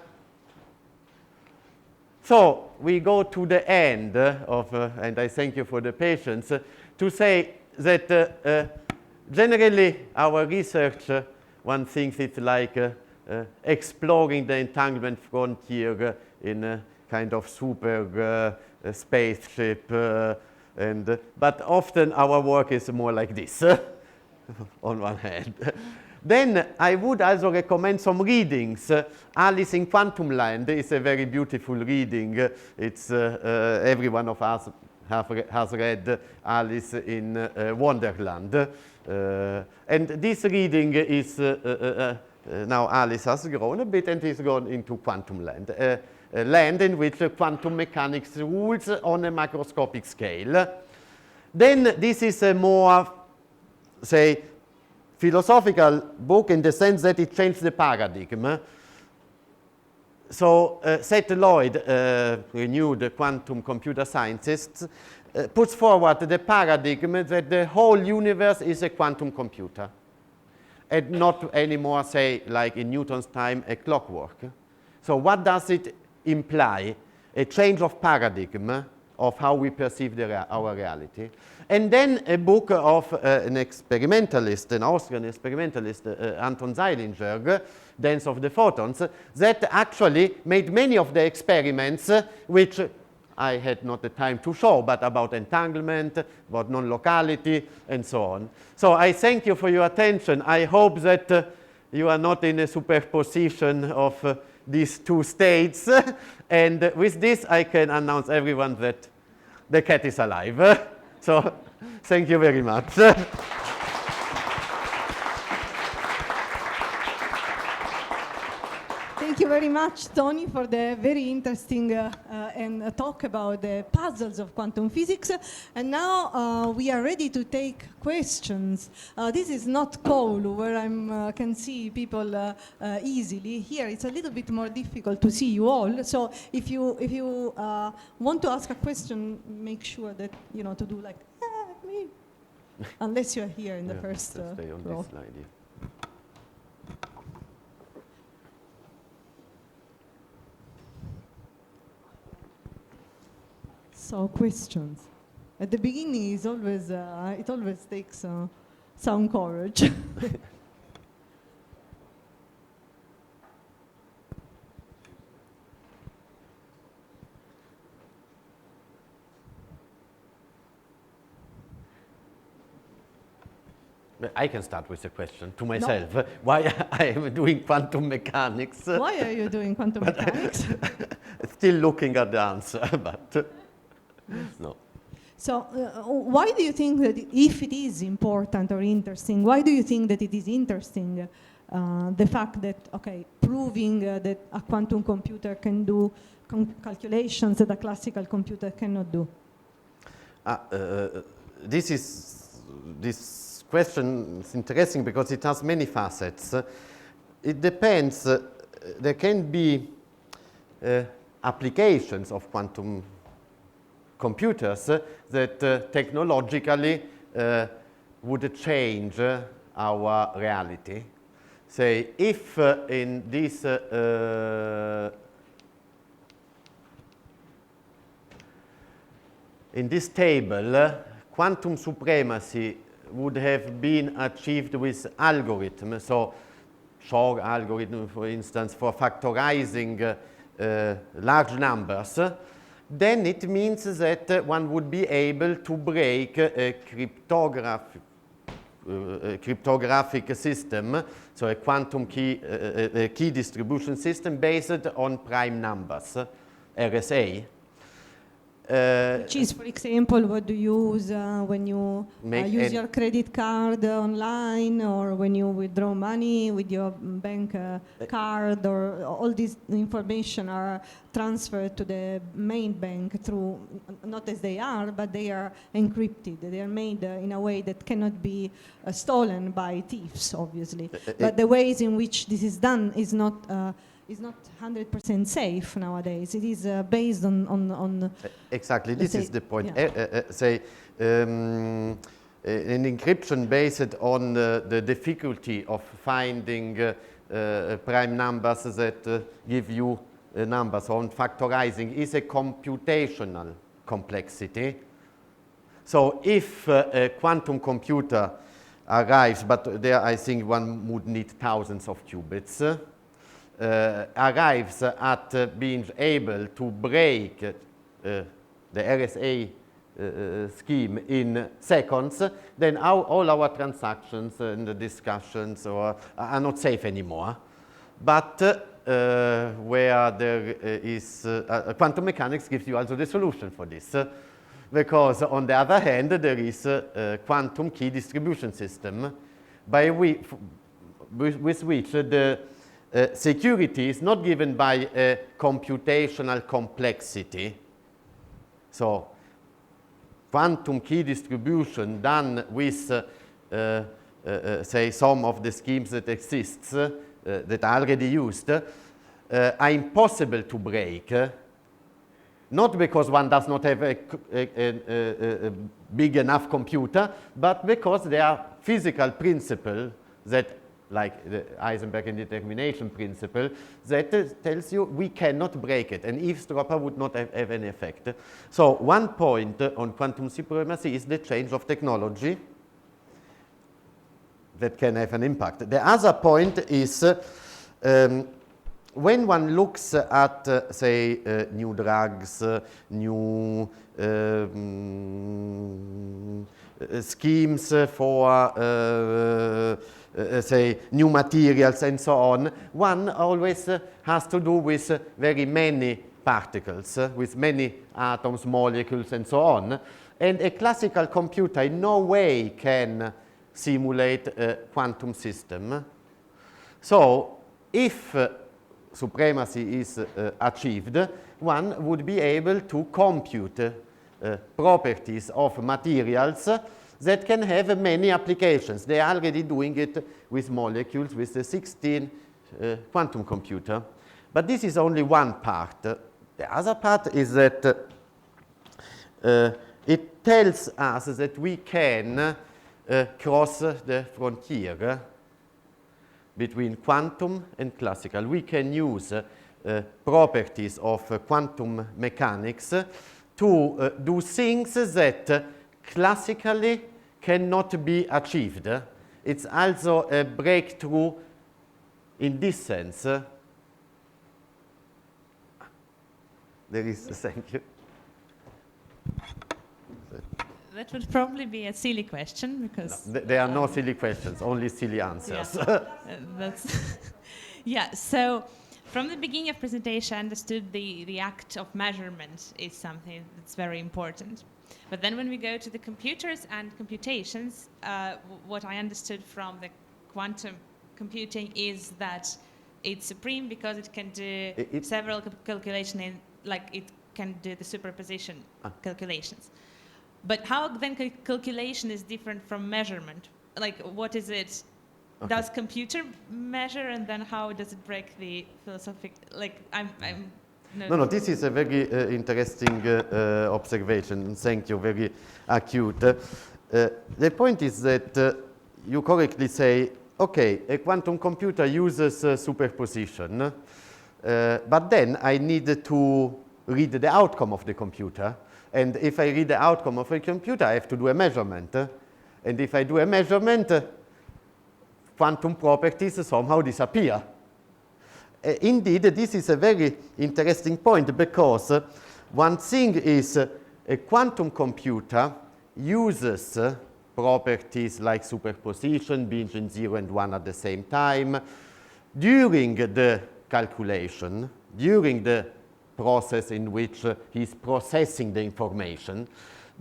So we go to the end of, and I thank you for the patience, to say that generally our research, one thinks it's like exploring the entanglement frontier in a kind of super spaceship, but often our work is more like this, on one hand. Then I would also recommend some readings. Alice in Quantum Land is a very beautiful reading. It's every one of us has read Alice in Wonderland. And this reading is, now Alice has grown a bit and is gone into Quantum Land, a land in which quantum mechanics rules on a macroscopic scale. Then this is a more, say, philosophical book in the sense that it changed the paradigm. So Seth Lloyd, renewed quantum computer scientist, puts forward the paradigm that the whole universe is a quantum computer and not anymore, say, like in Newton's time, a clockwork. So what does it imply? A change of paradigm of how we perceive our reality. And then a book of an experimentalist, an Austrian experimentalist, Anton Zeilinger, Dance of the Photons, that actually made many of the experiments which I had not the time to show, but about entanglement, about non-locality, and so on. So I thank you for your attention. I hope that you are not in a superposition of these two states. And with this, I can announce everyone that the cat is alive. So thank you very much. Thank you very much, Tony, for the very interesting and talk about the puzzles of quantum physics. And now we are ready to take questions. This is not Cole, where I can see people easily. Here, it's a little bit more difficult to see you all. So if you want to ask a question, make sure that to do like me, unless you are here in the first stay on row. this slide here. So questions. At the beginning is always it always takes some courage. I can start with a question to myself. No. Why I am doing quantum mechanics? Why are you doing quantum mechanics? Still looking at the answer, but no. So why do you think that if it is important or interesting, why do you think that it is interesting, the fact that, okay, proving that a quantum computer can do calculations that a classical computer cannot do? This question is interesting because it has many facets. It depends. There can be applications of quantum computers that technologically would change our reality. Say, if in this table, quantum supremacy would have been achieved with algorithms, so Shor algorithm, for instance, for factorizing large numbers, then it means that one would be able to break a cryptographic system, so a quantum key, key distribution system based on prime numbers, RSA. Which is, for example, what do you use when you use your credit card online, or when you withdraw money with your bank card, or all this information are transferred to the main bank through, not as they are, but they are encrypted. They are made in a way that cannot be stolen by thieves, obviously. But the ways in which this is done is not 100% safe nowadays. It is based on exactly, this is the point. Yeah. An encryption based on the difficulty of finding prime numbers that give you numbers on factorizing is a computational complexity. So if a quantum computer arrives, but there I think one would need thousands of qubits, arrives at being able to break the RSA scheme in seconds, then all our transactions and the discussions are not safe anymore. But where there is quantum mechanics gives you also the solution for this, because on the other hand there is a quantum key distribution system with which the security is not given by a computational complexity. So quantum key distribution done with, say, some of the schemes that exist, that are already used, are impossible to break, not because one does not have a big enough computer, but because there are physical principles that, like the Heisenberg indetermination principle, that tells you we cannot break it. An eavesdropper would not have any effect. So one point on quantum supremacy is the change of technology that can have an impact. The other point is when one looks at, say, new drugs, new schemes for say, new materials and so on, one always has to do with very many particles, with many atoms, molecules, and so on. And a classical computer in no way can simulate a quantum system. So if supremacy is achieved, one would be able to compute properties of materials that can have many applications. They are already doing it with molecules, with the 16 quantum computer. But this is only one part. The other part is that it tells us that we can cross the frontier between quantum and classical. We can use properties of quantum mechanics to do things that classically cannot be achieved. It's also a breakthrough in this sense. There is, thank you. That would probably be a silly question because... No, there are no silly questions, only silly answers. Yeah, that's yeah, so from the beginning of presentation I understood the act of measurement is something that's very important. But then when we go to the computers and computations, what I understood from the quantum computing is that it's supreme because it can do several calculations, like it can do the superposition calculations. But how then calculation is different from measurement? Like what is it? Okay. Does computer measure and then how does it break the philosophic, like No, this is a very interesting observation. Thank you, very acute. The point is that you correctly say, okay, a quantum computer uses superposition, but then I need to read the outcome of the computer. And if I read the outcome of a computer, I have to do a measurement. And if I do a measurement, quantum properties somehow disappear. Indeed, this is a very interesting point because one thing is a quantum computer uses properties like superposition, being in 0 and 1 at the same time, during the calculation, during the process in which he's processing the information.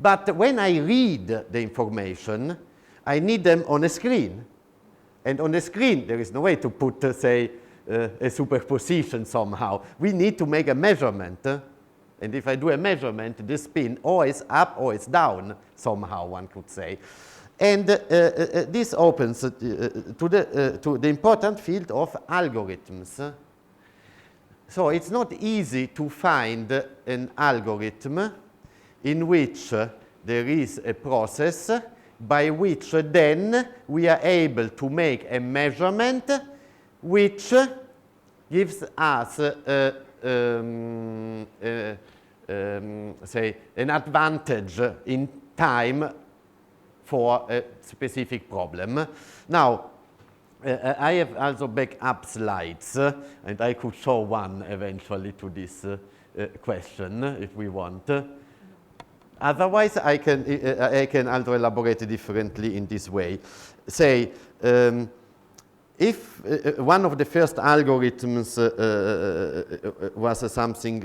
But when I read the information, I need them on a screen. And on the screen, there is no way to put, say, a superposition somehow. We need to make a measurement. And if I do a measurement, the spin or is up or is down, somehow one could say. And this opens to the important field of algorithms. So it's not easy to find an algorithm in which there is a process by which then we are able to make a measurement which gives us, say, an advantage in time for a specific problem. Now, I have also backup slides, and I could show one eventually to this question if we want. Otherwise, I can also elaborate differently in this way. Say, if one of the first algorithms was something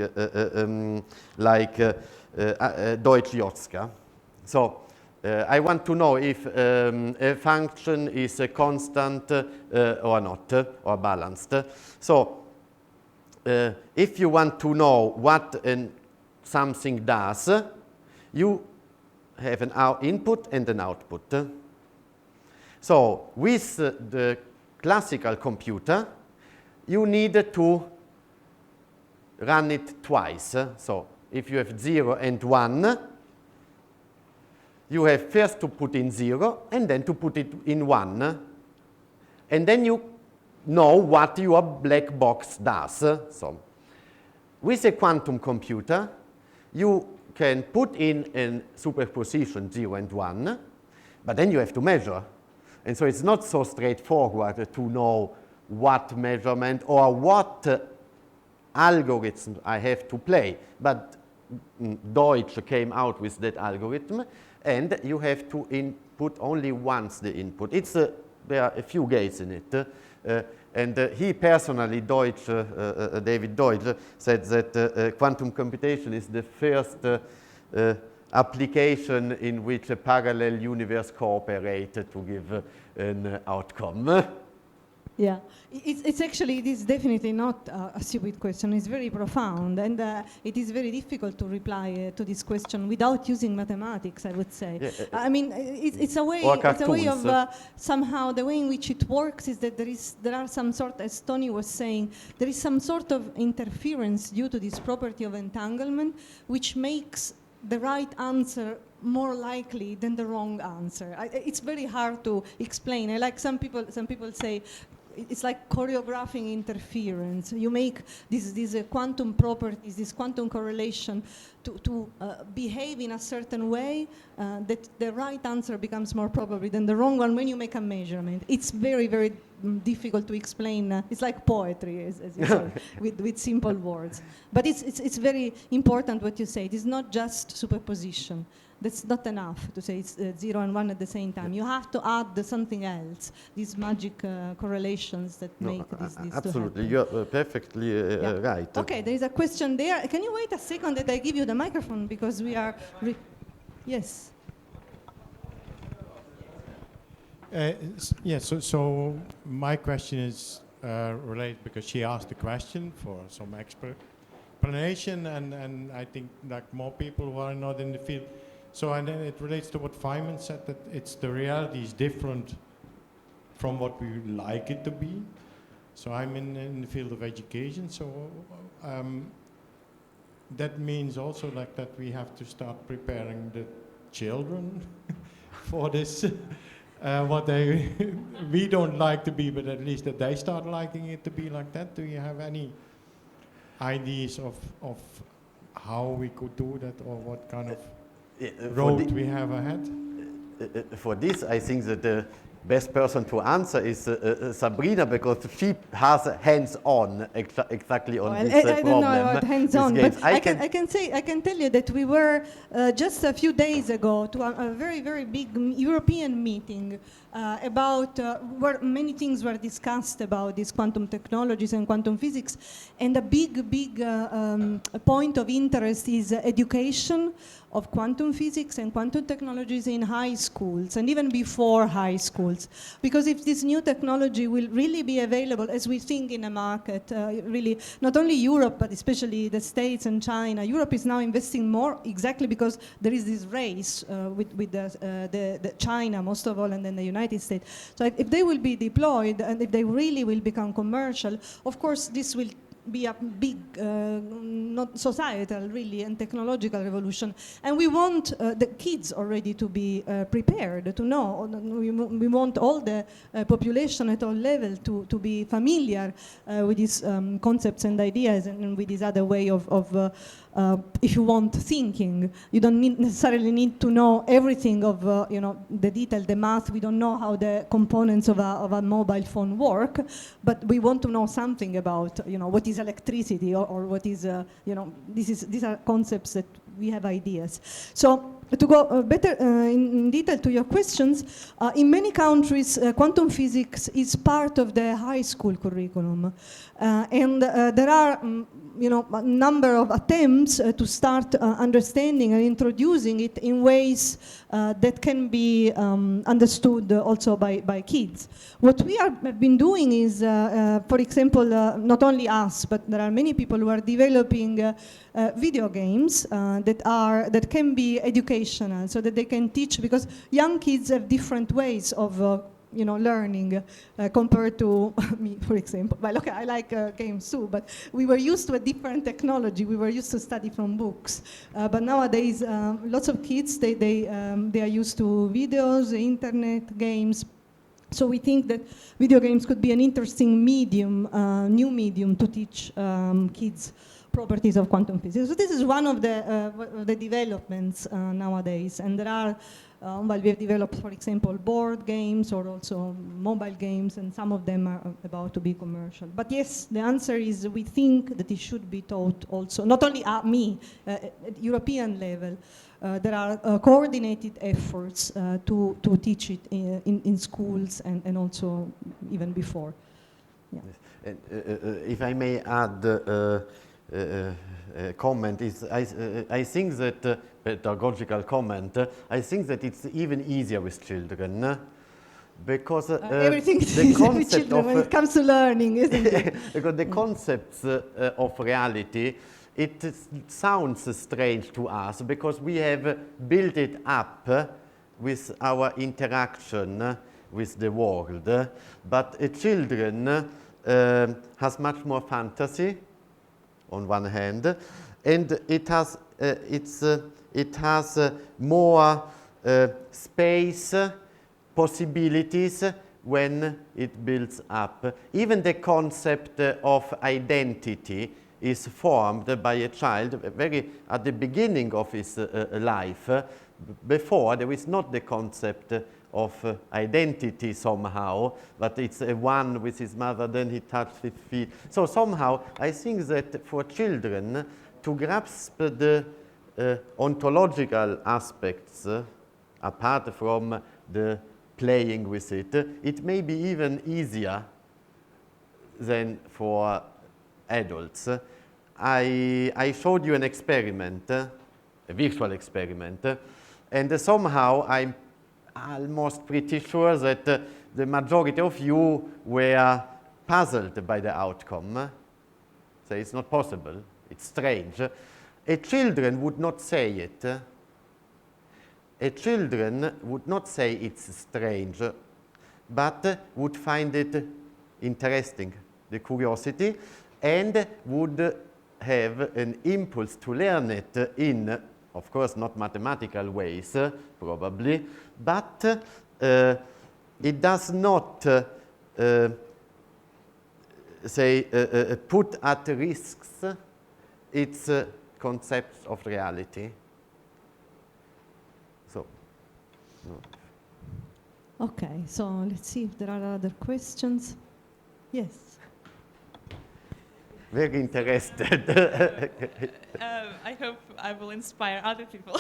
like Deutsch-Jotzka. So I want to know if a function is a constant or not, or balanced. So if you want to know what something does, you have an input and an output. So with the classical computer, you need to run it twice. So if you have 0 and 1, you have first to put in 0 and then to put it in 1. And then you know what your black box does. So with a quantum computer, you can put in a superposition 0 and 1, but then you have to measure. And so it's not so straightforward to know what measurement or what algorithm I have to play. But Deutsch came out with that algorithm, and you have to input only once the input. There are a few gates in it. And he personally, David Deutsch, said that quantum computation is the first application in which a parallel universe cooperates to give an outcome. Yeah, it is definitely not a stupid question. It's very profound, and it is very difficult to reply to this question without using mathematics, I would say. Yeah, I mean, it's a way. It's a way of somehow the way in which it works is that there are some sort, as Tony was saying, there is some sort of interference due to this property of entanglement, which makes the right answer more likely than the wrong answer. It's very hard to explain. Like some people say, it's like choreographing interference. You make these quantum properties, this quantum correlation to behave in a certain way that the right answer becomes more probably than the wrong one when you make a measurement. It's very, very difficult to explain. It's like poetry, as you say, with simple words. But it's very important what you say. It is not just superposition. That's not enough to say it's 0 and 1 at the same time. You have to add something else, these magic correlations that make this absolutely, to happen. you're perfectly right. Okay, there is a question there. Can you wait a second that I give you the microphone because we are... Yes. So my question is related because she asked the question for some explanation, and I think like more people who are not in the field. So and then it relates to what Feynman said, that the reality is different from what we like it to be. So I'm in the field of education, so that means also like that we have to start preparing the children for this, what we don't like to be, but at least that they start liking it to be like that. Do you have any ideas of how we could do that, or what kind of road we have ahead? For this, I think that the best person to answer is Sabrina, because she has hands-on exactly on this problem. I don't know about hands-on, but I can tell you that we were just a few days ago to a very, very big European meeting about where many things were discussed about these quantum technologies and quantum physics, and a big point of interest is education of quantum physics and quantum technologies in high schools and even before high schools. Because if this new technology will really be available, as we think in a market, really, not only Europe, but especially the States and China. Europe is now investing more exactly because there is this race with the China, most of all, and then the United States. So if they will be deployed and if they really will become commercial, of course, this will be a big, not societal really, and technological revolution. And we want the kids already to be prepared, to know. We want all the population at all levels to be familiar with these concepts and ideas and with this other way of if you want thinking. You don't necessarily need to know everything of the detail, the math. We don't know how the components of a mobile phone work, but we want to know something about what is electricity or what is these are concepts that we have ideas. So to go better in detail to your questions, in many countries, quantum physics is part of the high school curriculum, and there are a number of attempts to start understanding and introducing it in ways that can be understood also by kids. What we have been doing is, for example, not only us, but there are many people who are developing video games that can be educational, so that they can teach, because young kids have different ways of learning compared to me, for example. Well, okay, I like games too, but we were used to a different technology. We were used to study from books. But nowadays, lots of kids, they are used to videos, internet, games. So we think that video games could be an interesting medium, new medium to teach kids properties of quantum physics. So this is one of the developments nowadays. And there are we have developed, for example, board games or also mobile games, and some of them are about to be commercial. But yes, the answer is we think that it should be taught also, not only at European level. There are coordinated efforts to teach it in schools and also even before. Yeah. Yes. If I may add a comment, I think that pedagogical comment. I think that it's even easier with children because everything is the easier with concept children when it comes to learning, isn't it? Because the concepts of reality, it sounds strange to us because we have built it up with our interaction with the world. But children has much more fantasy on one hand, and it has more space, possibilities when it builds up. Even the concept of identity is formed by a child very at the beginning of his life. Before, there is not the concept of identity somehow, but it's a one with his mother, then he touches his feet. So somehow, I think that for children to grasp the ontological aspects, apart from the playing with it, it may be even easier than for adults. I showed you an experiment, a visual experiment, and somehow I'm almost pretty sure that the majority of you were puzzled by the outcome. So it's not possible, it's strange. A children would not say it. A children would not say it's strange, but would find it interesting, the curiosity, and would have an impulse to learn it in, of course, not mathematical ways, probably, but it does not put at risks its concepts of reality. So, no. Okay, so let's see if there are other questions. Yes. Very interested. I hope I will inspire other people.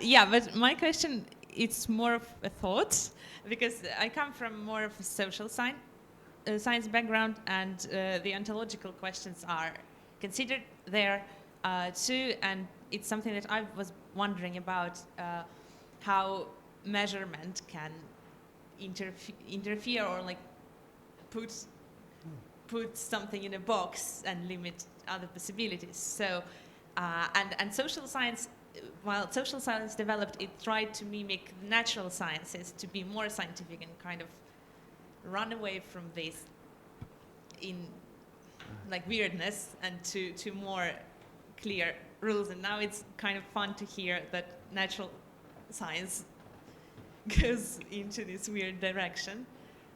Yeah, but my question, it's more of a thought, because I come from more of a social science background, and the ontological questions are considered there too, and it's something that I was wondering about, how measurement can interfere or like put something in a box and limit other possibilities. So, and social science, while social science developed, it tried to mimic natural sciences to be more scientific and kind of run away from this in like weirdness and to more clear rules. And now it's kind of fun to hear that natural science goes into this weird direction.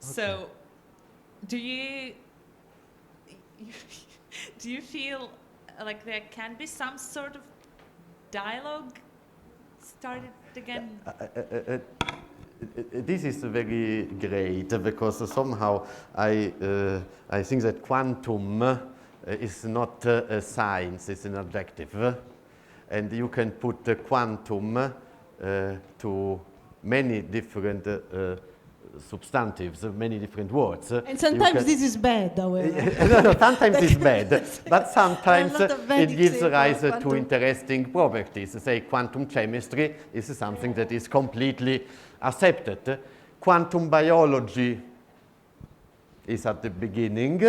Okay. So, do you feel like there can be some sort of dialogue started again? This is very great because somehow I think that quantum is not a science, it's an adjective. And you can put quantum to many different substantives, many different words. And sometimes this is bad, however. No, sometimes it's bad, but sometimes A lot of bad it gives examples, rise to quantum. interesting properties. Say quantum chemistry is something that is completely accepted. Quantum biology is at the beginning,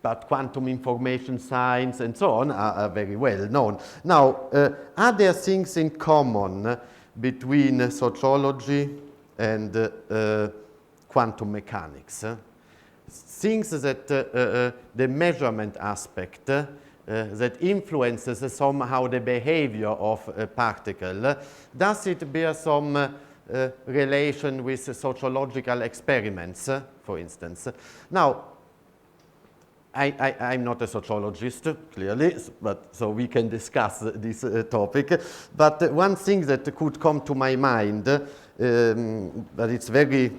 but quantum information science and so on are very well known. Now, are there things in common between sociology and quantum mechanics? Things that the measurement aspect that influences somehow the behavior of a particle, does it bear some relation with sociological experiments, for instance? Now, I'm not a sociologist, clearly, but so we can discuss this topic. But one thing that could come to my mind, but it's very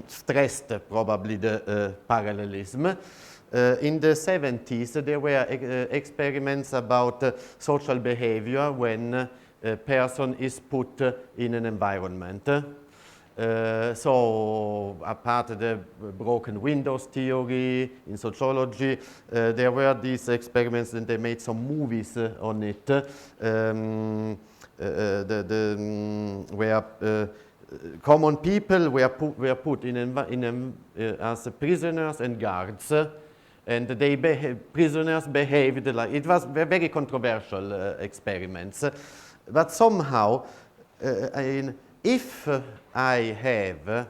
stressed, probably, the parallelism. In the 70s, there were experiments about social behavior when a person is put in an environment. So, apart from the broken windows theory in sociology, there were these experiments and they made some movies on it, where common people were put as prisoners and guards, and prisoners behaved like, it was very controversial experiments, but somehow, if I have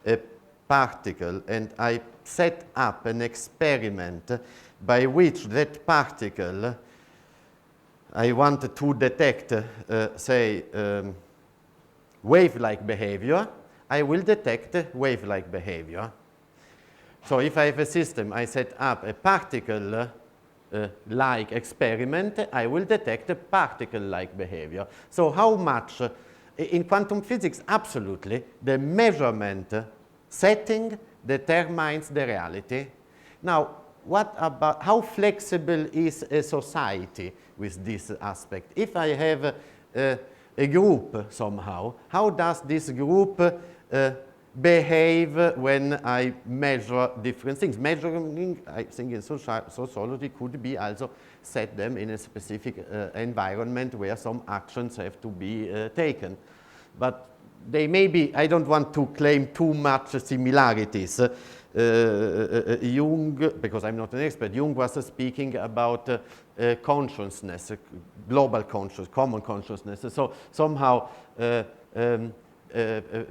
a particle and I set up an experiment by which that particle I want to detect, say, wave-like behavior, I will detect wave-like behavior. So if I have a system, I set up a particle-like experiment, I will detect a particle-like behavior. So how much, in quantum physics, absolutely, the measurement setting determines the reality. Now, what about, how flexible is a society with this aspect? If I have a group somehow, how does this group behave when I measure different things? Measuring, I think in sociology could be also set them in a specific environment where some actions have to be taken. But they may be, I don't want to claim too much similarities. Jung, because I'm not an expert, Jung was speaking about consciousness, global consciousness, common consciousness. So somehow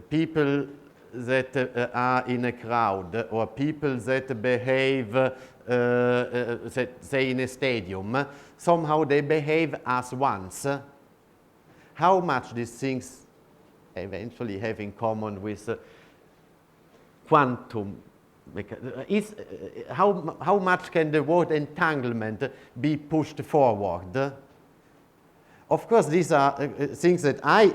people that are in a crowd or people that behave, say in a stadium, somehow they behave as ones. How much these things eventually have in common with quantum? How much can the word entanglement be pushed forward? Of course, these are things that I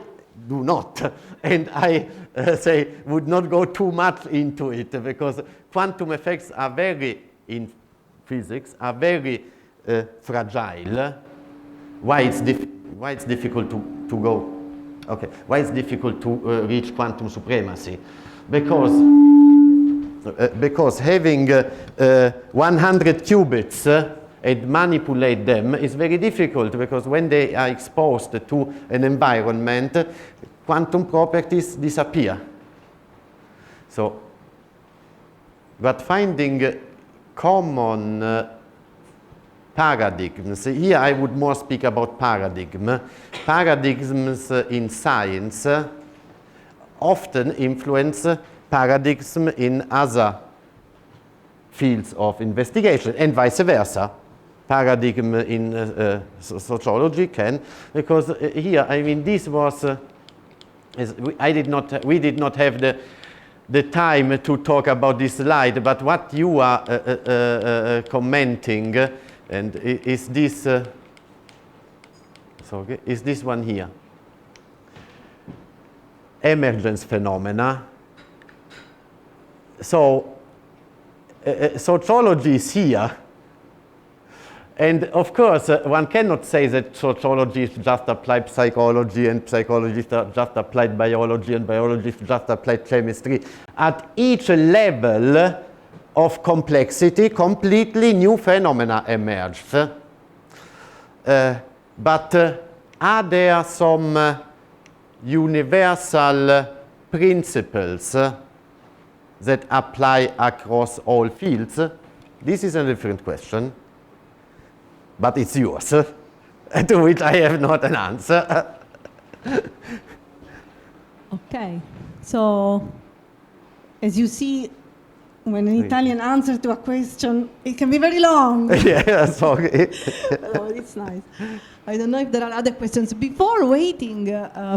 do not, and I say would not go too much into it, because quantum effects are very, in physics, are very fragile. Why it's difficult to go? Okay, why it's difficult to reach quantum supremacy? Because having 100 qubits and manipulate them is very difficult, because when they are exposed to an environment, quantum properties disappear. So, but finding common paradigms, here I would more speak about paradigm. Paradigms in science often influence paradigms in other fields of investigation, and vice versa. Paradigm in sociology can, because here, I mean, this was, we did not have the time to talk about this slide, but what you are commenting And is this, is this one here? Emergence phenomena. So, sociology is here. And of course, one cannot say that sociology is just applied psychology and psychology is just applied biology and biology is just applied chemistry. At each level of complexity, completely new phenomena emerge. But are there some universal principles that apply across all fields? This is a different question. But it's yours, to which I have not an answer. Okay, so as you see, when an Italian answer to a question, it can be very long. Yeah, sorry. Oh, it's nice. I don't know if there are other questions. Before waiting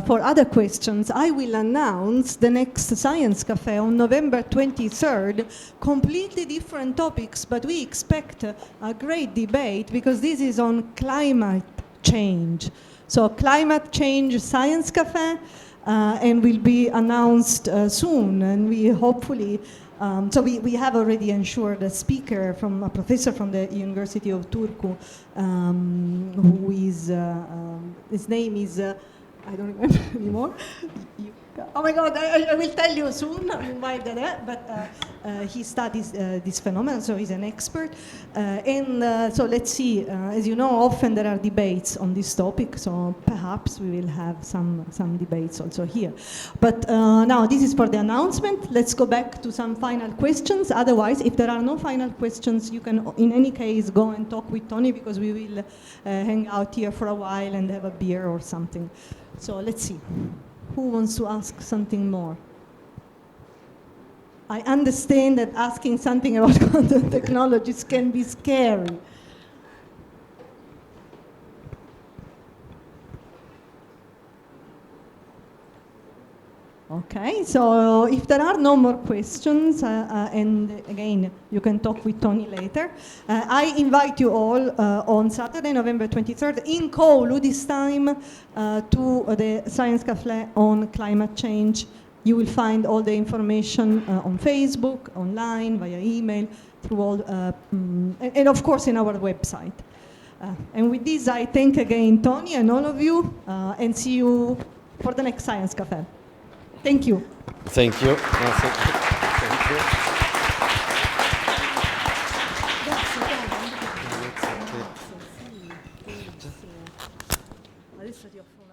for other questions, I will announce the next Science Café on November 23rd. Completely different topics, but we expect a great debate because this is on climate change. So Climate Change Science Café, and will be announced soon, and we hopefully so we have already ensured a speaker from a professor from the University of Turku, who is, his name is, I don't remember anymore. Oh my God, I will tell you soon, but he studies this phenomenon, so he's an expert. So let's see, as you know, often there are debates on this topic, so perhaps we will have some debates also here. But now this is for the announcement. Let's go back to some final questions. Otherwise, if there are no final questions, you can, in any case, go and talk with Tony because we will hang out here for a while and have a beer or something. So let's see. Who wants to ask something more? I understand that asking something about quantum technologies can be scary. Okay, so if there are no more questions, and again, you can talk with Tony later, I invite you all on Saturday, November 23rd, in Koulu this time, to the Science Café on climate change. You will find all the information on Facebook, online, via email, through all, and of course in our website. And with this, I thank again Tony and all of you, and see you for the next Science Café. Thank you. Thank you. Thank you. Adesso ti offro.